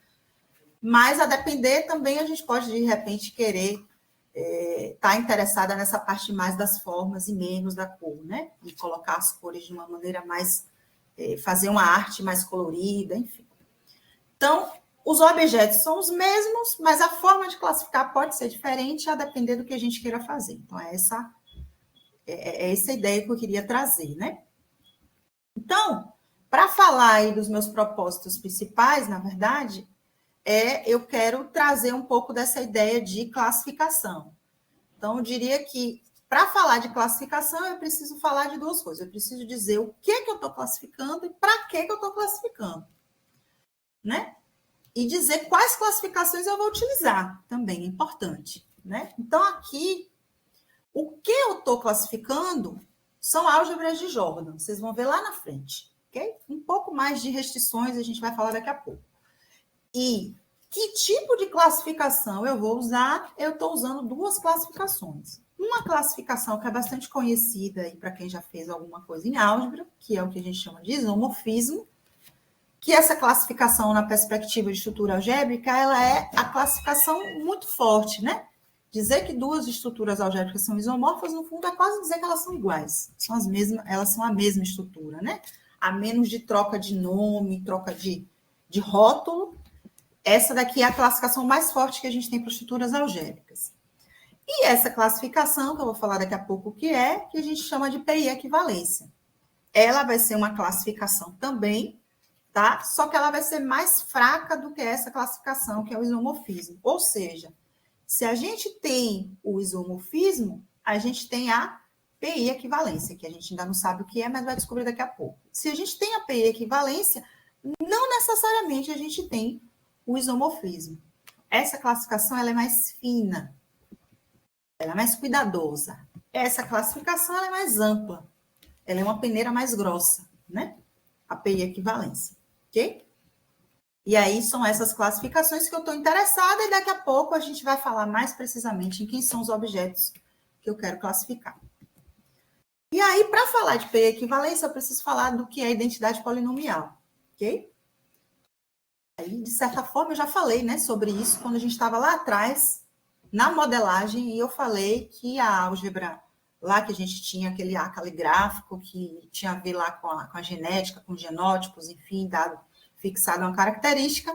Mas, a depender, também a gente pode, de repente, querer estar interessada nessa parte mais das formas e menos da cor, né? E colocar as cores de uma maneira mais... fazer uma arte mais colorida, enfim. Então, os objetos são os mesmos, mas a forma de classificar pode ser diferente a depender do que a gente queira fazer. Então, é essa ideia que eu queria trazer, né? Então, para falar aí dos meus propósitos principais, na verdade, eu quero trazer um pouco dessa ideia de classificação. Então, eu diria que, para falar de classificação, eu preciso falar de duas coisas. Eu preciso dizer o que eu estou classificando e para que eu estou classificando, né? E dizer quais classificações eu vou utilizar, também é importante, né? Então, aqui, o que eu estou classificando são álgebras de Jordan. Vocês vão ver lá na frente, ok? Um pouco mais de restrições a gente vai falar daqui a pouco. E Que tipo de classificação eu vou usar? Eu estou usando duas classificações. Uma classificação que é bastante conhecida aí para quem já fez alguma coisa em álgebra, que é o que a gente chama de isomorfismo, que essa classificação na perspectiva de estrutura algébrica, ela é a classificação muito forte, né? Dizer que duas estruturas algébricas são isomorfas, no fundo, é quase dizer que elas são iguais. São as mesmas, elas são a mesma estrutura, né? A menos de troca de nome, troca de rótulo. Essa daqui é a classificação mais forte que a gente tem para estruturas algébricas. E essa classificação, que eu vou falar daqui a pouco o que é, que a gente chama de PI equivalência. Ela vai ser uma classificação também, tá? Só que ela vai ser mais fraca do que essa classificação, que é o isomorfismo. Ou seja, se a gente tem o isomorfismo, a gente tem a PI equivalência, que a gente ainda não sabe o que é, mas vai descobrir daqui a pouco. Se a gente tem a PI equivalência, não necessariamente a gente tem o isomorfismo. Essa classificação ela é mais fina, ela é mais cuidadosa. Essa classificação ela é mais ampla, ela é uma peneira mais grossa, né? A PI equivalência, ok? E aí são essas classificações que eu estou interessada e daqui a pouco a gente vai falar mais precisamente em quem são os objetos que eu quero classificar. E aí, para falar de PI equivalência, eu preciso falar do que é identidade polinomial, ok? Aí, de certa forma, eu já falei, né, sobre isso quando a gente estava lá atrás, na modelagem, e eu falei que a álgebra, lá que a gente tinha aquele ácale gráfico, que tinha a ver lá com a genética, com genótipos, enfim, dado fixado uma característica,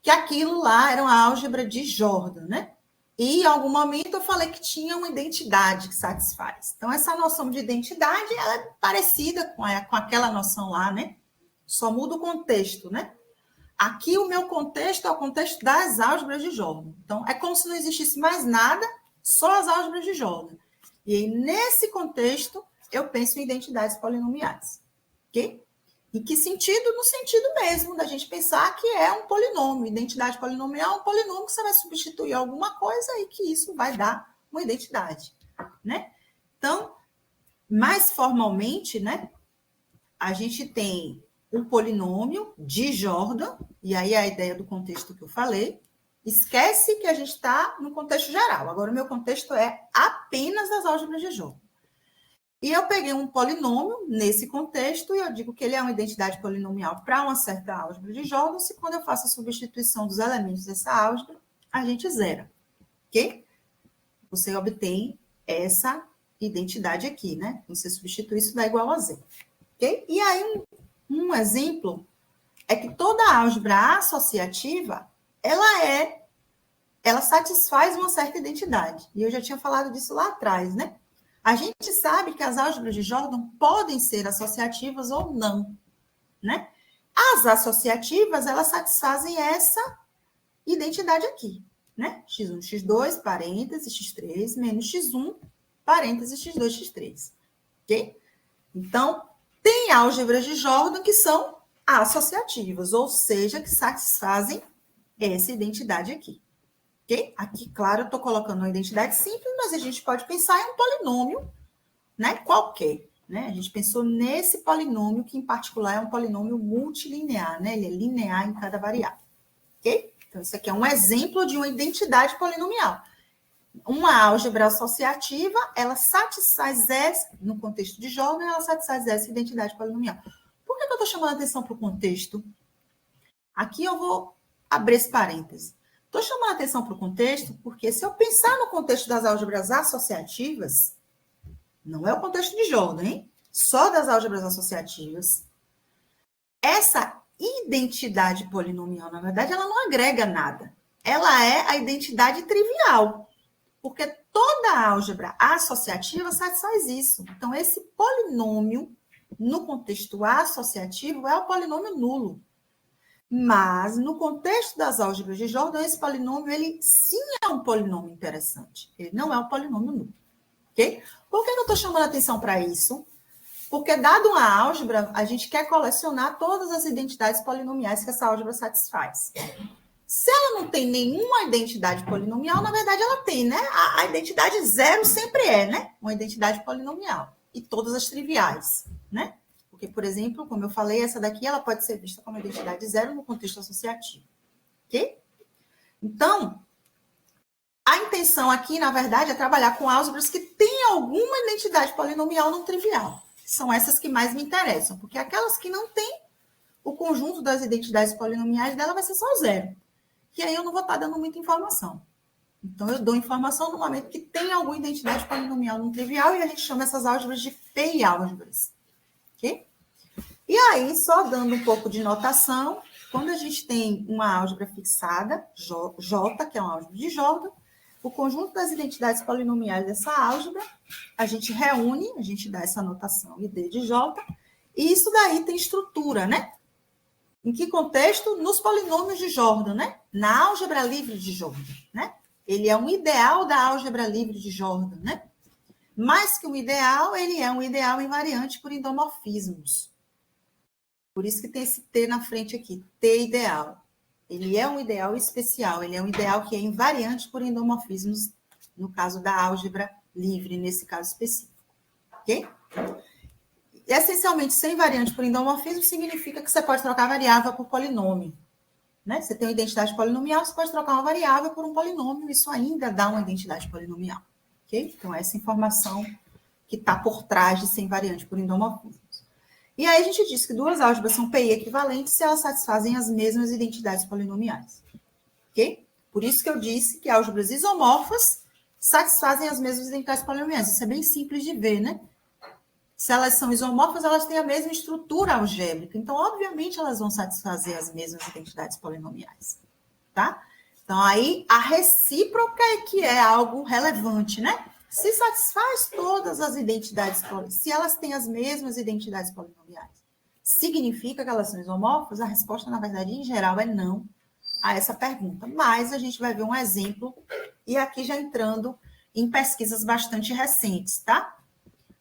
que aquilo lá era uma álgebra de Jordan, né? E em algum momento eu falei que tinha uma identidade que satisfaz. Então, essa noção de identidade, ela é parecida com aquela noção lá, né? Só muda o contexto, né? Aqui o meu contexto é o contexto das álgebras de Jordan. Então, é como se não existisse mais nada, só as álgebras de Jordan. E aí, nesse contexto, eu penso em identidades polinomiais. Ok? Em que sentido? No sentido mesmo da gente pensar que é um polinômio. Identidade polinomial é um polinômio que você vai substituir alguma coisa e que isso vai dar uma identidade. Né? Então, mais formalmente, né, a gente tem um polinômio de Jordan, e aí é a ideia do contexto que eu falei. Esquece que a gente está no contexto geral. Agora, o meu contexto é apenas das álgebras de Jordan. E eu peguei um polinômio nesse contexto e eu digo que ele é uma identidade polinomial para uma certa álgebra de Jordan, se quando eu faço a substituição dos elementos dessa álgebra, a gente zera. Ok? Você obtém essa identidade aqui, né? Você substitui isso, dá igual a zero. Ok? E aí, um exemplo é que toda álgebra associativa, ela satisfaz uma certa identidade. E eu já tinha falado disso lá atrás, né? A gente sabe que as álgebras de Jordan podem ser associativas ou não, né? As associativas, elas satisfazem essa identidade aqui, né? x1, x2, parênteses, x3, menos x1, parênteses, x2, x3. Ok? Então, tem álgebras de Jordan que são associativas, ou seja, que satisfazem essa identidade aqui. Okay? Aqui, claro, eu estou colocando uma identidade simples, mas a gente pode pensar em um polinômio, né, qualquer. Né? A gente pensou nesse polinômio, que em particular é um polinômio multilinear, né? Ele é linear em cada variável. Okay? Então, isso aqui é um exemplo de uma identidade polinomial. Uma álgebra associativa, ela satisfaz essa, no contexto de Jordan, ela satisfaz essa identidade polinomial. Por que eu estou chamando a atenção para o contexto? Aqui eu vou abrir esse parêntese. Estou chamando a atenção para o contexto, porque se eu pensar no contexto das álgebras associativas, não é o contexto de Jordan, hein? Só das álgebras associativas, essa identidade polinomial, na verdade, ela não agrega nada. Ela é a identidade trivial, porque toda álgebra associativa satisfaz isso. Então, esse polinômio, no contexto associativo, é o polinômio nulo. Mas, no contexto das álgebras de Jordan, esse polinômio, ele sim é um polinômio interessante. Ele não é um polinômio nulo. Ok? Por que eu estou chamando a atenção para isso? Porque, dado uma álgebra, a gente quer colecionar todas as identidades polinomiais que essa álgebra satisfaz. Se ela não tem nenhuma identidade polinomial, na verdade, ela tem, né? A identidade zero sempre é, né? Uma identidade polinomial. E todas as triviais, né? Porque, por exemplo, como eu falei, essa daqui ela pode ser vista como identidade zero no contexto associativo. Ok? Então, a intenção aqui, na verdade, é trabalhar com álgebras que têm alguma identidade polinomial não trivial. São essas que mais me interessam, porque aquelas que não têm, o conjunto das identidades polinomiais dela vai ser só zero. E aí eu não vou estar dando muita informação. Então, eu dou informação no momento que tem alguma identidade polinomial não trivial e a gente chama essas álgebras de P-álgebras. Ok? E aí, só dando um pouco de notação, quando a gente tem uma álgebra fixada, J, que é uma álgebra de Jordan, o conjunto das identidades polinomiais dessa álgebra, a gente reúne, a gente dá essa notação ID de J, e isso daí tem estrutura, né? Em que contexto? Nos polinômios de Jordan, né? Na álgebra livre de Jordan, né? Ele é um ideal da álgebra livre de Jordan, né? Mais que um ideal, ele é um ideal invariante por endomorfismos. Por isso que tem esse T na frente aqui, T ideal. Ele é um ideal especial, ele é um ideal que é invariante por endomorfismos, no caso da álgebra livre, nesse caso específico. Ok? E, essencialmente, ser invariante por endomorfismo significa que você pode trocar variável por polinômio. Né? Você tem uma identidade polinomial, você pode trocar uma variável por um polinômio, isso ainda dá uma identidade polinomial. Ok? Então, essa informação que está por trás de ser invariante por endomorfismos. E aí a gente diz que duas álgebras são PI equivalentes se elas satisfazem as mesmas identidades polinomiais. Ok? Por isso que eu disse que álgebras isomorfas satisfazem as mesmas identidades polinomiais. Isso é bem simples de ver, né? Se elas são isomorfas, elas têm a mesma estrutura algébrica. Então, obviamente, elas vão satisfazer as mesmas identidades polinomiais. Tá? Então, aí, a recíproca é que é algo relevante, né? Se satisfaz todas as identidades, se elas têm as mesmas identidades polinomiais, significa que elas são isomorfas? A resposta, na verdade, em geral, é não a essa pergunta. Mas a gente vai ver um exemplo, e aqui já entrando em pesquisas bastante recentes, tá?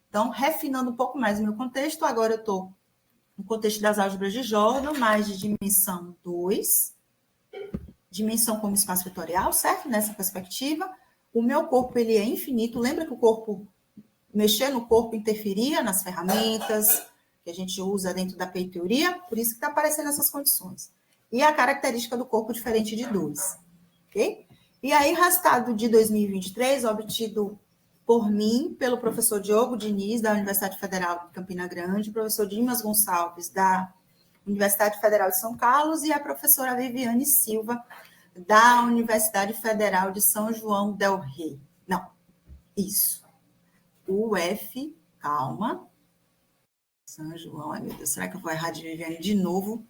Então, refinando um pouco mais o meu contexto, agora eu estou no contexto das álgebras de Jordan, mais de dimensão 2, dimensão como espaço vetorial, certo? Nessa perspectiva, o meu corpo ele é infinito. Lembra que o corpo, mexer no corpo interferia nas ferramentas que a gente usa dentro da P-teoria? Por isso que está aparecendo essas condições. E a característica do corpo diferente de 2. Ok? E aí, resultado de 2023, obtido por mim, pelo professor Diogo Diniz, da Universidade Federal de Campina Grande, o professor Dimas Gonçalves, da Universidade Federal de São Carlos, e a professora Viviane Silva, da Universidade Federal de São João del Rei. Não, isso. UF, calma. São João, ai meu Deus, será que eu vou errar de Viviane de novo?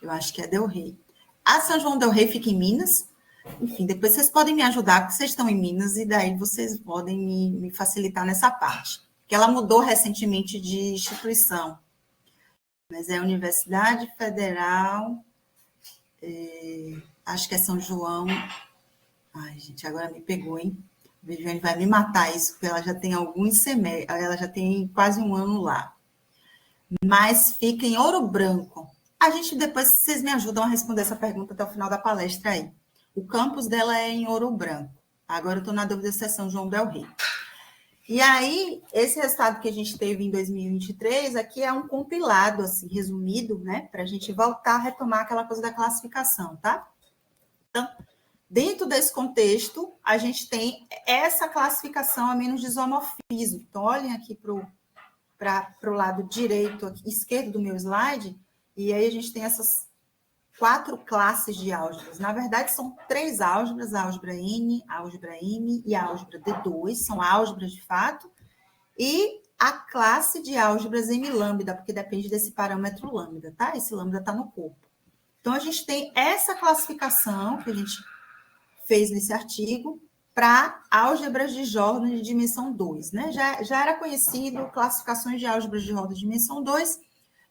Eu acho que é del Rei. A São João del Rei fica em Minas. Enfim, depois vocês podem me ajudar, porque vocês estão em Minas, e daí vocês podem me facilitar nessa parte. Porque ela mudou recentemente de instituição. Mas é a Universidade Federal, acho que é São João. Ai, gente, agora me pegou, hein? A Viviane vai me matar isso, porque ela já tem alguns semestres, ela já tem quase um ano lá. Mas fica em Ouro Branco. A gente, depois, vocês me ajudam a responder essa pergunta até o final da palestra aí. O campus dela é em Ouro Branco. Agora eu estou na dúvida se é São João del Rei. E aí, esse resultado que a gente teve em 2023, aqui é um compilado, assim, resumido, né? Para a gente voltar a retomar aquela coisa da classificação, tá? Então, dentro desse contexto, a gente tem essa classificação a menos de isomorfismo. Então, olhem aqui para o lado direito, aqui, esquerdo do meu slide, e aí a gente tem essas 4 classes de álgebras. Na verdade, são 3 álgebras, a álgebra N, a álgebra M e a álgebra D2, são álgebras de fato, e a classe de álgebras M-lambda, porque depende desse parâmetro lambda, tá? Esse lambda está no corpo. Então, a gente tem essa classificação que a gente fez nesse artigo para álgebras de Jordan de dimensão 2, né? Já era conhecido classificações de álgebras de Jordan de dimensão 2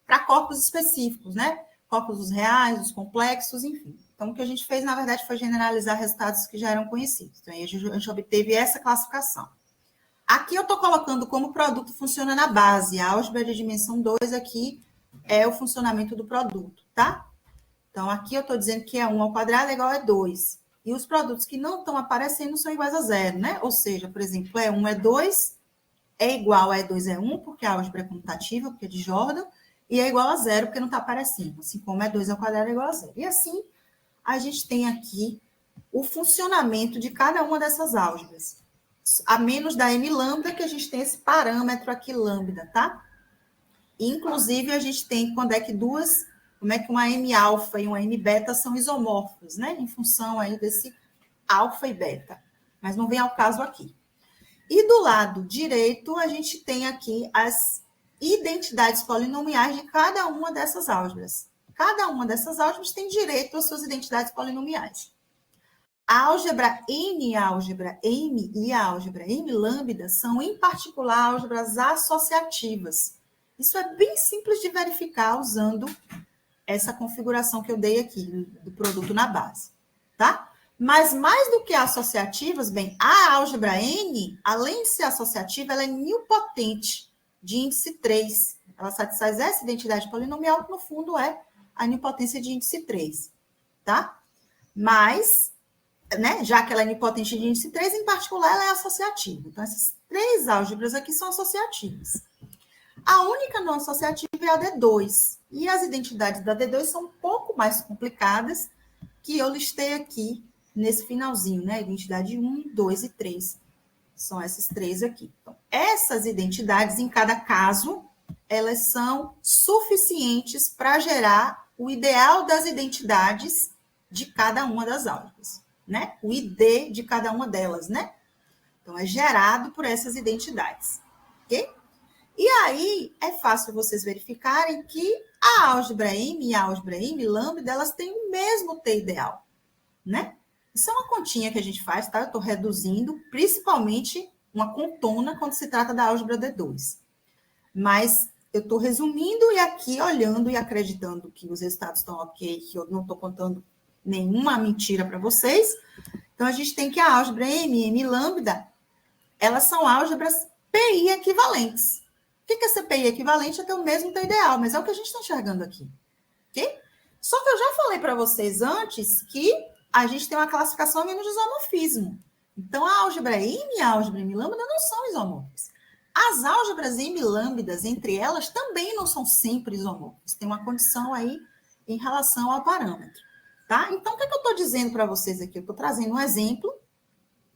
para corpos específicos, né? Corpos reais, os complexos, enfim. Então, o que a gente fez, na verdade, foi generalizar resultados que já eram conhecidos. Então, aí a gente obteve essa classificação. Aqui eu estou colocando como o produto funciona na base. A álgebra de dimensão 2 aqui é o funcionamento do produto, tá? Então, aqui eu estou dizendo que é 1 ao quadrado é igual a 2. E os produtos que não estão aparecendo são iguais a 0, né? Ou seja, por exemplo, E1 é 2, é igual a E2 é 1, porque a álgebra é comutativa, porque é de Jordan, e é igual a 0, porque não está aparecendo. Assim como E2 ao quadrado é igual a 0. E assim, a gente tem aqui o funcionamento de cada uma dessas álgebras. A menos da m lambda, que a gente tem esse parâmetro aqui, lambda, tá? Inclusive, a gente tem quando é que como é que uma m alfa e uma m beta são isomorfos, né? Em função aí desse alfa e beta. Mas não vem ao caso aqui. E do lado direito, a gente tem aqui as identidades polinomiais de cada uma dessas álgebras. Cada uma dessas álgebras tem direito às suas identidades polinomiais. A álgebra N e a álgebra M e a álgebra M lambda são, em particular, álgebras associativas. Isso é bem simples de verificar usando essa configuração que eu dei aqui, do produto na base, tá? Mas mais do que associativas, bem, a álgebra N, além de ser associativa, ela é nilpotente, de índice 3. Ela satisfaz essa identidade polinomial, que no fundo é a nilpotência de índice 3, tá? Mas, né, já que ela é nilpotente de índice 3, em particular, ela é associativa. Então, essas três álgebras aqui são associativas. A única não associativa é a D2. E as identidades da D2 são um pouco mais complicadas, que eu listei aqui nesse finalzinho, né? Identidade 1, 2 e 3. São essas três aqui. Então, essas identidades, em cada caso, elas são suficientes para gerar o ideal das identidades de cada uma das álgebras, né? O ID de cada uma delas, né? Então, é gerado por essas identidades, ok? E aí, é fácil vocês verificarem que a álgebra M e a álgebra M lambda, elas têm o mesmo T ideal, né? Isso é uma continha que a gente faz, tá? Eu estou reduzindo, principalmente uma contona quando se trata da álgebra D2. Mas eu estou resumindo e aqui olhando e acreditando que os resultados estão ok, que eu não estou contando nenhuma mentira para vocês. Então, a gente tem que a álgebra M e M lambda, elas são álgebras PI equivalentes. O que é essa PI equivalente? É ter o mesmo T ideal, mas é o que a gente está enxergando aqui, ok? Só que eu já falei para vocês antes que a gente tem uma classificação menos de isomorfismo. Então, a álgebra M e a álgebra M lambda não são isomorfas. As álgebras M lambdas, entre elas, também não são sempre isomorfas. Tem uma condição aí em relação ao parâmetro, tá? Então, o que eu estou dizendo para vocês aqui? Eu estou trazendo um exemplo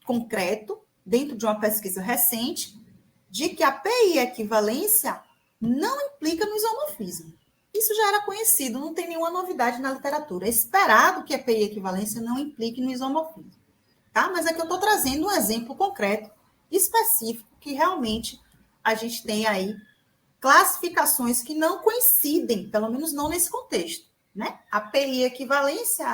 concreto, dentro de uma pesquisa recente, de que a PI equivalência não implica no isomorfismo. Isso já era conhecido, não tem nenhuma novidade na literatura. É esperado que a PI equivalência não implique no isomorfismo, tá? Mas aqui eu estou trazendo um exemplo concreto, específico, que realmente a gente tem aí classificações que não coincidem, pelo menos não nesse contexto, né? A PI equivalência,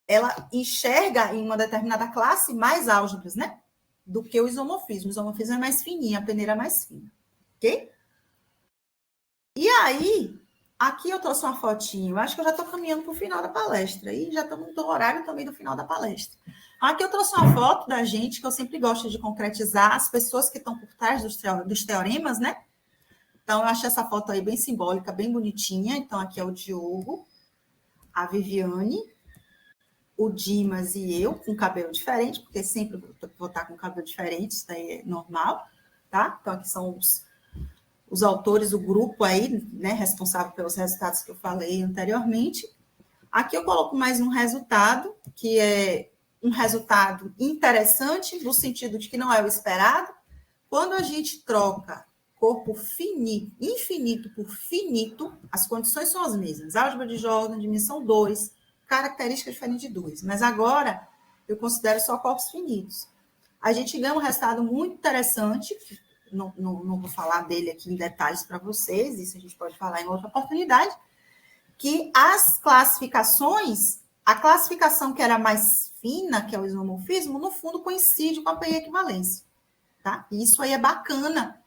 ela enxerga em uma determinada classe mais álgebras, né? Do que o isomorfismo. O isomorfismo é mais fininho, a peneira é mais fina, ok? E aí, aqui eu trouxe uma fotinho. Eu acho que eu já estou caminhando para o final da palestra. E já estamos no horário também do final da palestra. Aqui eu trouxe uma foto da gente, que eu sempre gosto de concretizar as pessoas que estão por trás dos teoremas, né? Então, eu achei essa foto aí bem simbólica, bem bonitinha. Então, aqui é o Diogo, a Viviane, o Dimas e eu, com cabelo diferente, porque sempre vou estar com cabelo diferente, isso daí é normal, tá? Então, aqui são os autores, o grupo aí, né, responsável pelos resultados que eu falei anteriormente. Aqui eu coloco mais um resultado, que é um resultado interessante, no sentido de que não é o esperado. Quando a gente troca corpo finito, infinito por finito, as condições são as mesmas. Álgebra de Jordan, dimensão 2, característica diferente de 2. Mas agora eu considero só corpos finitos. A gente ganha um resultado muito interessante, não vou falar dele aqui em detalhes para vocês, isso a gente pode falar em outra oportunidade, que as classificações, a classificação que era mais fina, que é o isomorfismo, no fundo coincide com a PI equivalência, tá? E isso aí é bacana,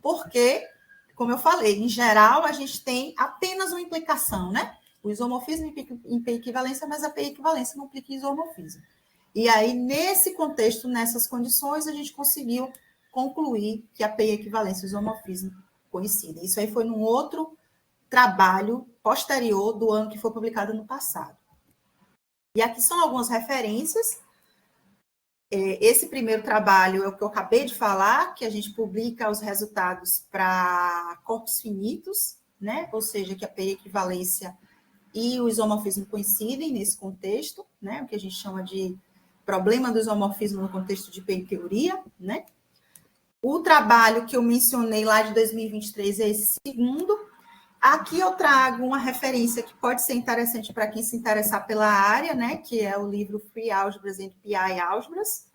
porque, como eu falei, em geral a gente tem apenas uma implicação, né? O isomorfismo implica em PI equivalência, mas a PI equivalência não implica em isomorfismo. E aí, nesse contexto, nessas condições, a gente conseguiu concluir que a PI equivalência e o isomorfismo coincidem. Isso aí foi num outro trabalho posterior do ano que foi publicado no passado. E aqui são algumas referências. Esse primeiro trabalho é o que eu acabei de falar, que a gente publica os resultados para corpos finitos, né? Ou seja, que a PI equivalência e o isomorfismo coincidem nesse contexto, né? O que a gente chama de problema do isomorfismo no contexto de P-teoria, né? O trabalho que eu mencionei lá de 2023 é esse segundo. Aqui eu trago uma referência que pode ser interessante para quem se interessar pela área, né? Que é o livro Free Álgebras and PI Álgebras.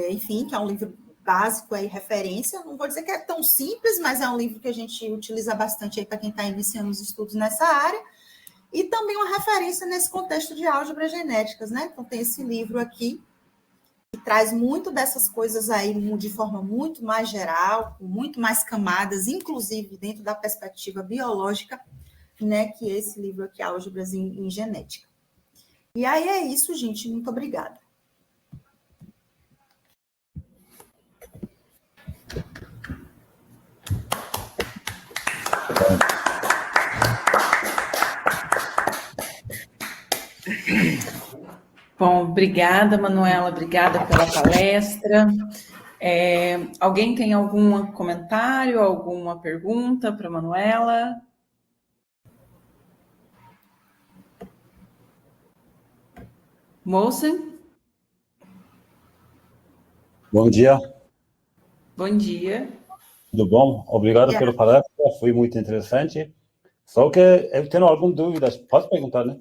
Enfim, que é um livro básico aí, referência. Não vou dizer que é tão simples, mas é um livro que a gente utiliza bastante aí para quem está iniciando os estudos nessa área. E também uma referência nesse contexto de álgebras genéticas, né? Então, tem esse livro aqui, que traz muito dessas coisas aí de forma muito mais geral, com muito mais camadas, inclusive dentro da perspectiva biológica, né? Que é esse livro aqui, Álgebras em Genética. E aí é isso, gente. Muito obrigada. Bom, obrigada, Manuela, obrigada pela palestra. Alguém tem algum comentário, alguma pergunta para a Manuela? Mosen? Bom dia. Bom dia. Tudo bom? Obrigado pela palestra, foi muito interessante. Só que eu tenho algumas dúvidas. Posso perguntar, né?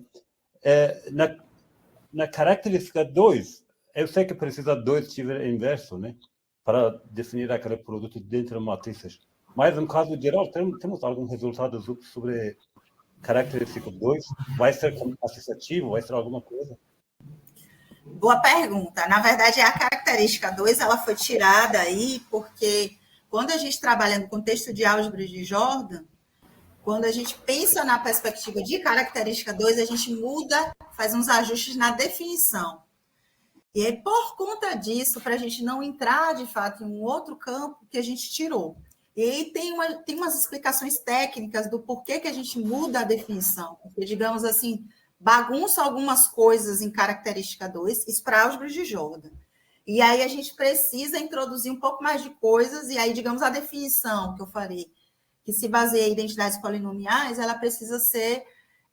Na característica 2, eu sei que precisa 2 tíveres inverso, né? Para definir aquele produto dentro de matrizes. Mas, no caso geral, temos algum resultado sobre característica 2? Vai ser associativo? Vai ser alguma coisa? Boa pergunta. Na verdade, a característica 2 ela foi tirada aí porque quando a gente trabalha no contexto de álgebra de Jordan, quando a gente pensa na perspectiva de característica 2, a gente muda, faz uns ajustes na definição. E aí, por conta disso, para a gente não entrar, de fato, em um outro campo que a gente tirou. E aí tem umas explicações técnicas do porquê que a gente muda a definição. Porque, digamos assim, bagunça algumas coisas em característica 2, isso para álgebra de Jordan. E aí a gente precisa introduzir um pouco mais de coisas, e aí, digamos, a definição que eu falei, que se baseia em identidades polinomiais, ela precisa ser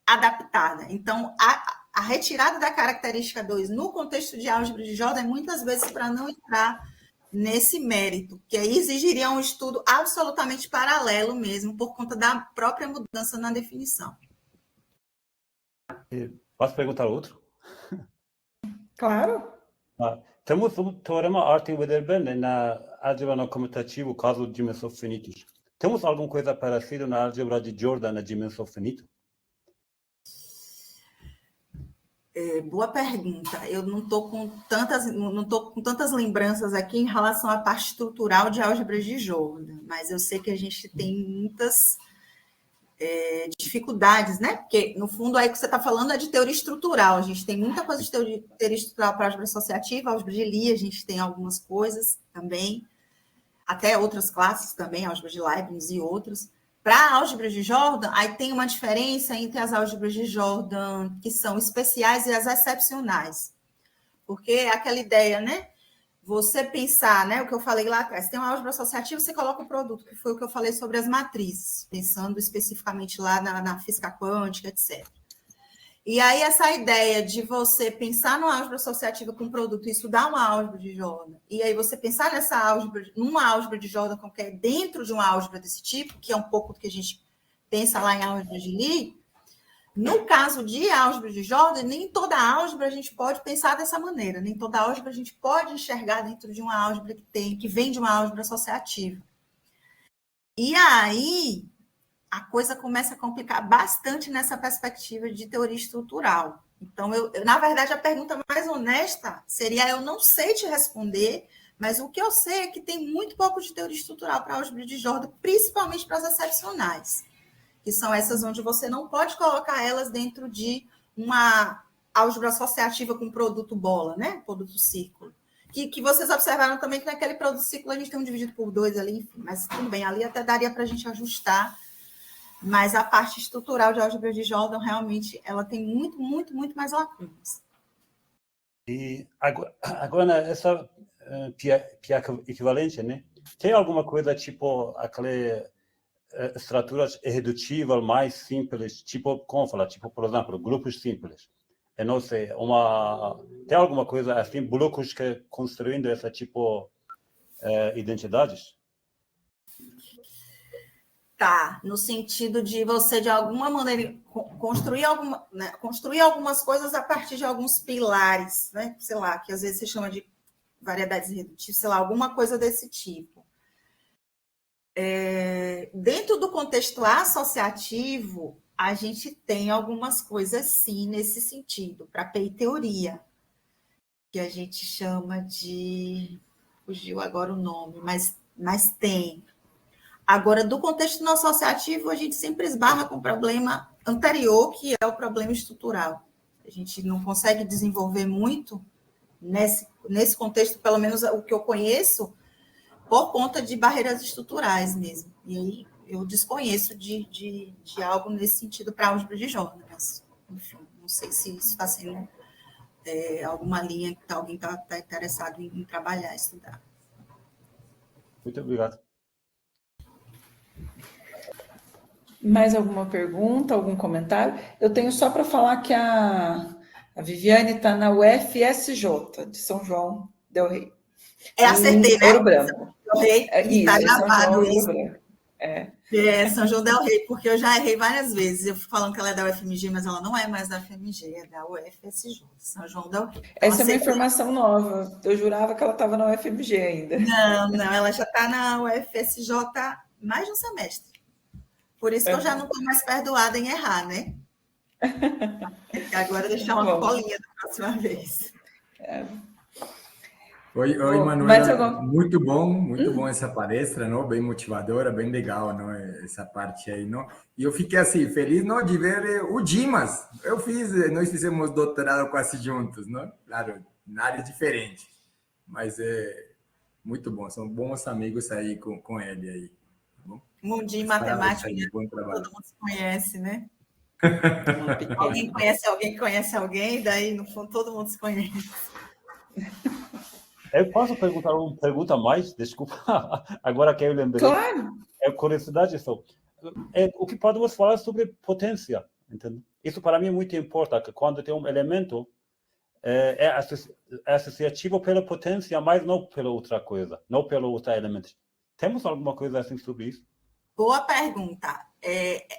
adaptada. Então, a retirada da característica 2 no contexto de álgebra de Jordan é muitas vezes para não entrar nesse mérito, que aí exigiria um estudo absolutamente paralelo mesmo, por conta da própria mudança na definição. Posso perguntar outro? Claro. Temos o teorema Artin-Wedderburn na álgebra não comutativa, caso de dimensão finitos. Temos alguma coisa parecida na álgebra de Jordan na dimensão finita? Boa pergunta. Eu não estou com tantas lembranças aqui em relação à parte estrutural de álgebra de Jordan, mas eu sei que a gente tem muitas dificuldades, né? Porque, no fundo, aí que você está falando é de teoria estrutural. A gente tem muita coisa de teoria estrutural para álgebra associativa, álgebra de Lie, a gente tem algumas coisas também, até outras classes também, álgebra de Leibniz e outras. Para a álgebra de Jordan, aí tem uma diferença entre as álgebras de Jordan que são especiais e as excepcionais. Porque é aquela ideia, né? Você pensar, né? O que eu falei lá atrás, tem uma álgebra associativa, você coloca o produto, que foi o que eu falei sobre as matrizes, pensando especificamente lá na física quântica, etc. E aí, essa ideia de você pensar numa álgebra associativa com produto e estudar uma álgebra de Jordan, e aí você pensar numa álgebra de Jordan qualquer, dentro de uma álgebra desse tipo, que é um pouco do que a gente pensa lá em álgebra de Lie, no caso de álgebra de Jordan, nem toda álgebra a gente pode pensar dessa maneira, nem toda álgebra a gente pode enxergar dentro de uma álgebra que vem de uma álgebra associativa. E aí, a coisa começa a complicar bastante nessa perspectiva de teoria estrutural. Então, na verdade, a pergunta mais honesta seria: eu não sei te responder, mas o que eu sei é que tem muito pouco de teoria estrutural para a álgebra de Jordan, principalmente para as excepcionais, que são essas onde você não pode colocar elas dentro de uma álgebra associativa com produto bola, né? Produto círculo. Que vocês observaram também que naquele produto círculo a gente tem um dividido por 2 ali, enfim, mas tudo bem, ali até daria para a gente ajustar. Mas a parte estrutural de álgebra de Jordan, realmente, ela tem muito mais lacunas. E agora essa pia equivalente, né? Tem alguma coisa tipo aquele estruturas irredutíveis mais simples, tipo, como falar, tipo, por exemplo, grupos simples. Eu não sei, tem alguma coisa assim, blocos que construindo essa tipo identidades? Tá, no sentido de você, de alguma maneira, construir algumas coisas a partir de alguns pilares, né? Sei lá, que às vezes se chama de variedades irredutíveis, sei lá, alguma coisa desse tipo. Dentro do contexto associativo, a gente tem algumas coisas, sim, nesse sentido, para teoria, que a gente chama de... Fugiu agora o nome, mas tem. Agora, do contexto não associativo, a gente sempre esbarra com o problema anterior, que é o problema estrutural. A gente não consegue desenvolver muito nesse contexto, pelo menos o que eu conheço, por conta de barreiras estruturais mesmo. E aí eu desconheço de algo nesse sentido para álgebra de Jordan, mas, enfim, não sei se isso está sendo alguma linha que alguém está interessado em trabalhar, estudar. Muito obrigado. Mais alguma pergunta, algum comentário? Eu tenho só para falar que a Viviane está na UFSJ, de São João del Rei. Acertei, né? Ouro Branco. Está gravado isso. São João del Rei, porque eu já errei várias vezes. Eu fui falando que ela é da UFMG, mas ela não é mais da UFMG, é da UFSJ, São João del Rei. Então, essa é uma informação nova. Eu jurava que ela estava na UFMG ainda. Não, ela já está na UFSJ mais de um semestre. Por isso que eu já não estou mais perdoada em errar, né? Agora deixar uma colinha da próxima vez. Oi, Manuela. Muito bom essa palestra, não? Bem motivadora, bem legal, não? Essa parte aí, não? E eu fiquei assim feliz, não, de ver o Dimas. Nós fizemos doutorado quase juntos, não? Claro, na área diferente, mas é muito bom. São bons amigos aí com ele aí. Mundinho matemático, todo mundo se conhece, né? Alguém conhece alguém que conhece alguém, daí no fundo todo mundo se conhece. Eu posso perguntar uma pergunta mais? Desculpa, agora que eu lembrei. Claro. É curiosidade só. O que podemos falar sobre potência, entende? Isso para mim é muito importante, quando tem um elemento é associativo pela potência, mas não pela outra coisa, não pelo outro elemento. Temos alguma coisa assim sobre isso? Boa pergunta.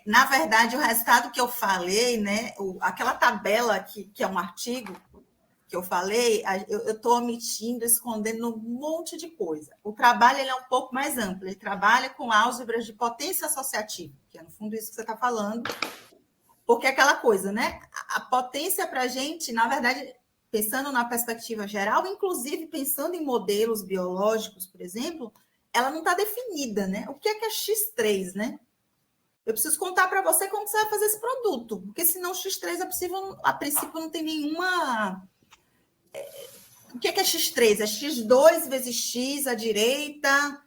Na verdade, o resultado que eu falei, né, aquela tabela que é um artigo que eu falei, eu estou omitindo, escondendo um monte de coisa. O trabalho ele é um pouco mais amplo, ele trabalha com álgebras de potência associativa, que é no fundo isso que você está falando, porque é aquela coisa, né? A potência para a gente, na verdade, pensando na perspectiva geral, inclusive pensando em modelos biológicos, por exemplo, ela não está definida, né? O que é X3, né? Eu preciso contar para você como você vai fazer esse produto, porque senão X3 a princípio não tem nenhuma... O que é X3? É X2 vezes X à direita,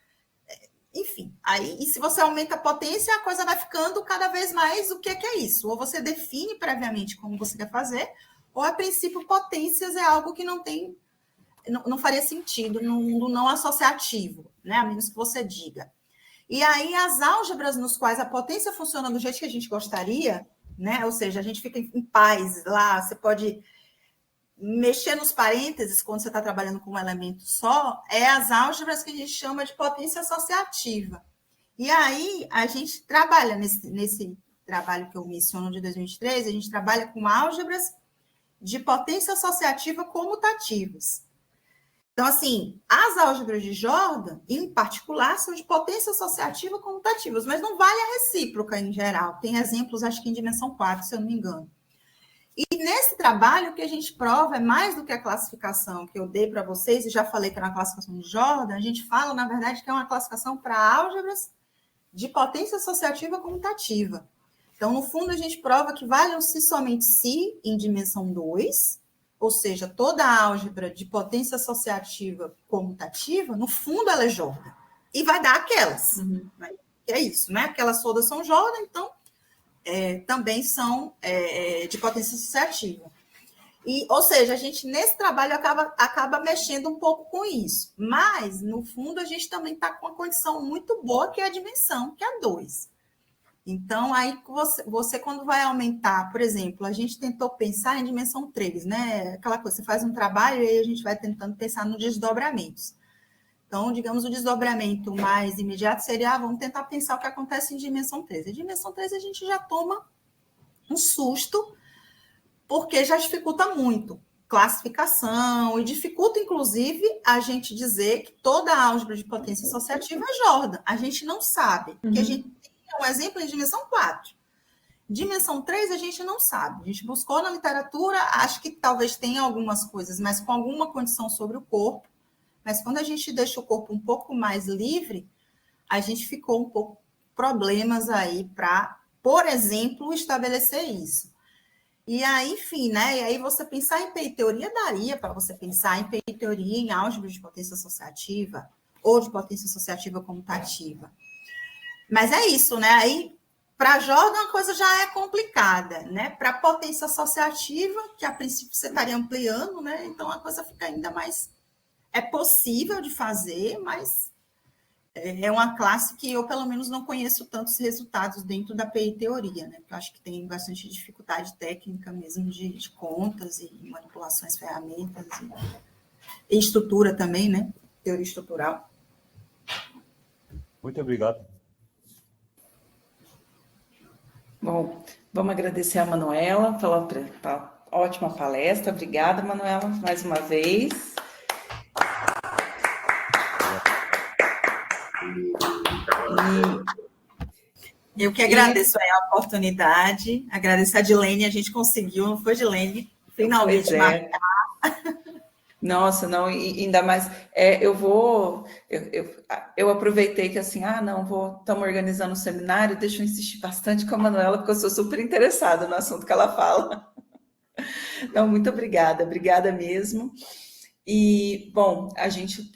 enfim. Aí, e se você aumenta a potência, a coisa vai ficando cada vez mais o que é isso. Ou você define previamente como você quer fazer, ou a princípio potências é algo que não faria sentido no mundo não associativo, né? A menos que você diga. E aí as álgebras nos quais a potência funciona do jeito que a gente gostaria, né? Ou seja, a gente fica em paz lá, você pode mexer nos parênteses quando você está trabalhando com um elemento só, é as álgebras que a gente chama de potência associativa. E aí a gente trabalha nesse trabalho que eu menciono de 2023, a gente trabalha com álgebras de potência associativa comutativas. Então, assim, as álgebras de Jordan, em particular, são de potência associativa comutativas, mas não vale a recíproca em geral. Tem exemplos, acho que em dimensão 4, se eu não me engano. E nesse trabalho, o que a gente prova é mais do que a classificação que eu dei para vocês, e já falei que era uma classificação de Jordan, a gente fala, na verdade, que é uma classificação para álgebras de potência associativa comutativa. Então, no fundo, a gente prova que valem-se somente se em dimensão 2, ou seja, toda a álgebra de potência associativa comutativa, no fundo, ela é Jordan. E vai dar aquelas. Né? É isso, né? Aquelas todas são Jordan, então, também são de potência associativa. Ou seja, a gente, nesse trabalho, acaba mexendo um pouco com isso. Mas, no fundo, a gente também está com uma condição muito boa, que é a dimensão, que é 2. Então, aí você quando vai aumentar, por exemplo, a gente tentou pensar em dimensão 3, né? Aquela coisa, você faz um trabalho e aí a gente vai tentando pensar nos desdobramentos. Então, digamos, o desdobramento mais imediato seria, vamos tentar pensar o que acontece em dimensão 3. Em dimensão 3 a gente já toma um susto, porque já dificulta muito classificação e dificulta, inclusive, a gente dizer que toda a álgebra de potência associativa é Jordan. A gente não sabe, porque a gente tem um exemplo em dimensão 4. Dimensão 3 a gente não sabe. A gente buscou na literatura, acho que talvez tenha algumas coisas, mas com alguma condição sobre o corpo. Mas quando a gente deixa o corpo um pouco mais livre, a gente ficou um pouco problemas aí para, por exemplo, estabelecer isso. E aí, enfim, né? E aí você pensar em P-teoria daria para você pensar em P-teoria em álgebra de potência associativa ou de potência associativa comutativa. Mas é isso, né? Aí, para Jordan, a coisa já é complicada, né? Para potência associativa, que a princípio você estaria ampliando, né? Então a coisa fica ainda mais... É possível de fazer, mas é uma classe que eu, pelo menos, não conheço tantos resultados dentro da PI-teoria, né? Porque eu acho que tem bastante dificuldade técnica mesmo de contas e manipulações, ferramentas e estrutura também, né? Teoria estrutural. Muito obrigado. Bom, vamos agradecer a Manuela pela ótima palestra. Obrigada, Manuela, mais uma vez. Eu que agradeço a oportunidade, agradeço a Dilene, a gente conseguiu, não foi, Dilene? Finalmente marcar. Nossa, não, e ainda mais, eu aproveitei que assim, estamos organizando um seminário, deixa eu insistir bastante com a Manuela, porque eu sou super interessada no assunto que ela fala. Então, muito obrigada mesmo. E, bom, a gente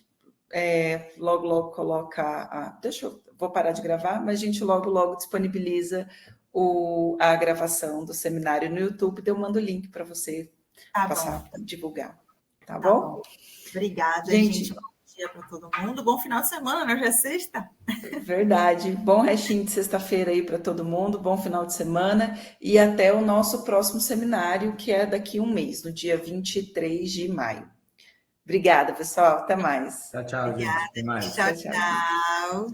logo coloca, vou parar de gravar, mas a gente logo disponibiliza a gravação do seminário no YouTube, eu mando o link para você passar a divulgar. Tá bom? Obrigada, gente. Bom dia para todo mundo. Bom final de semana, né? Já é sexta. Verdade. Bom restinho de sexta-feira aí para todo mundo. Bom final de semana. E até o nosso próximo seminário, que é daqui a um mês, no dia 23 de maio. Obrigada, pessoal. Até mais. Tchau, gente. Até mais. Tchau.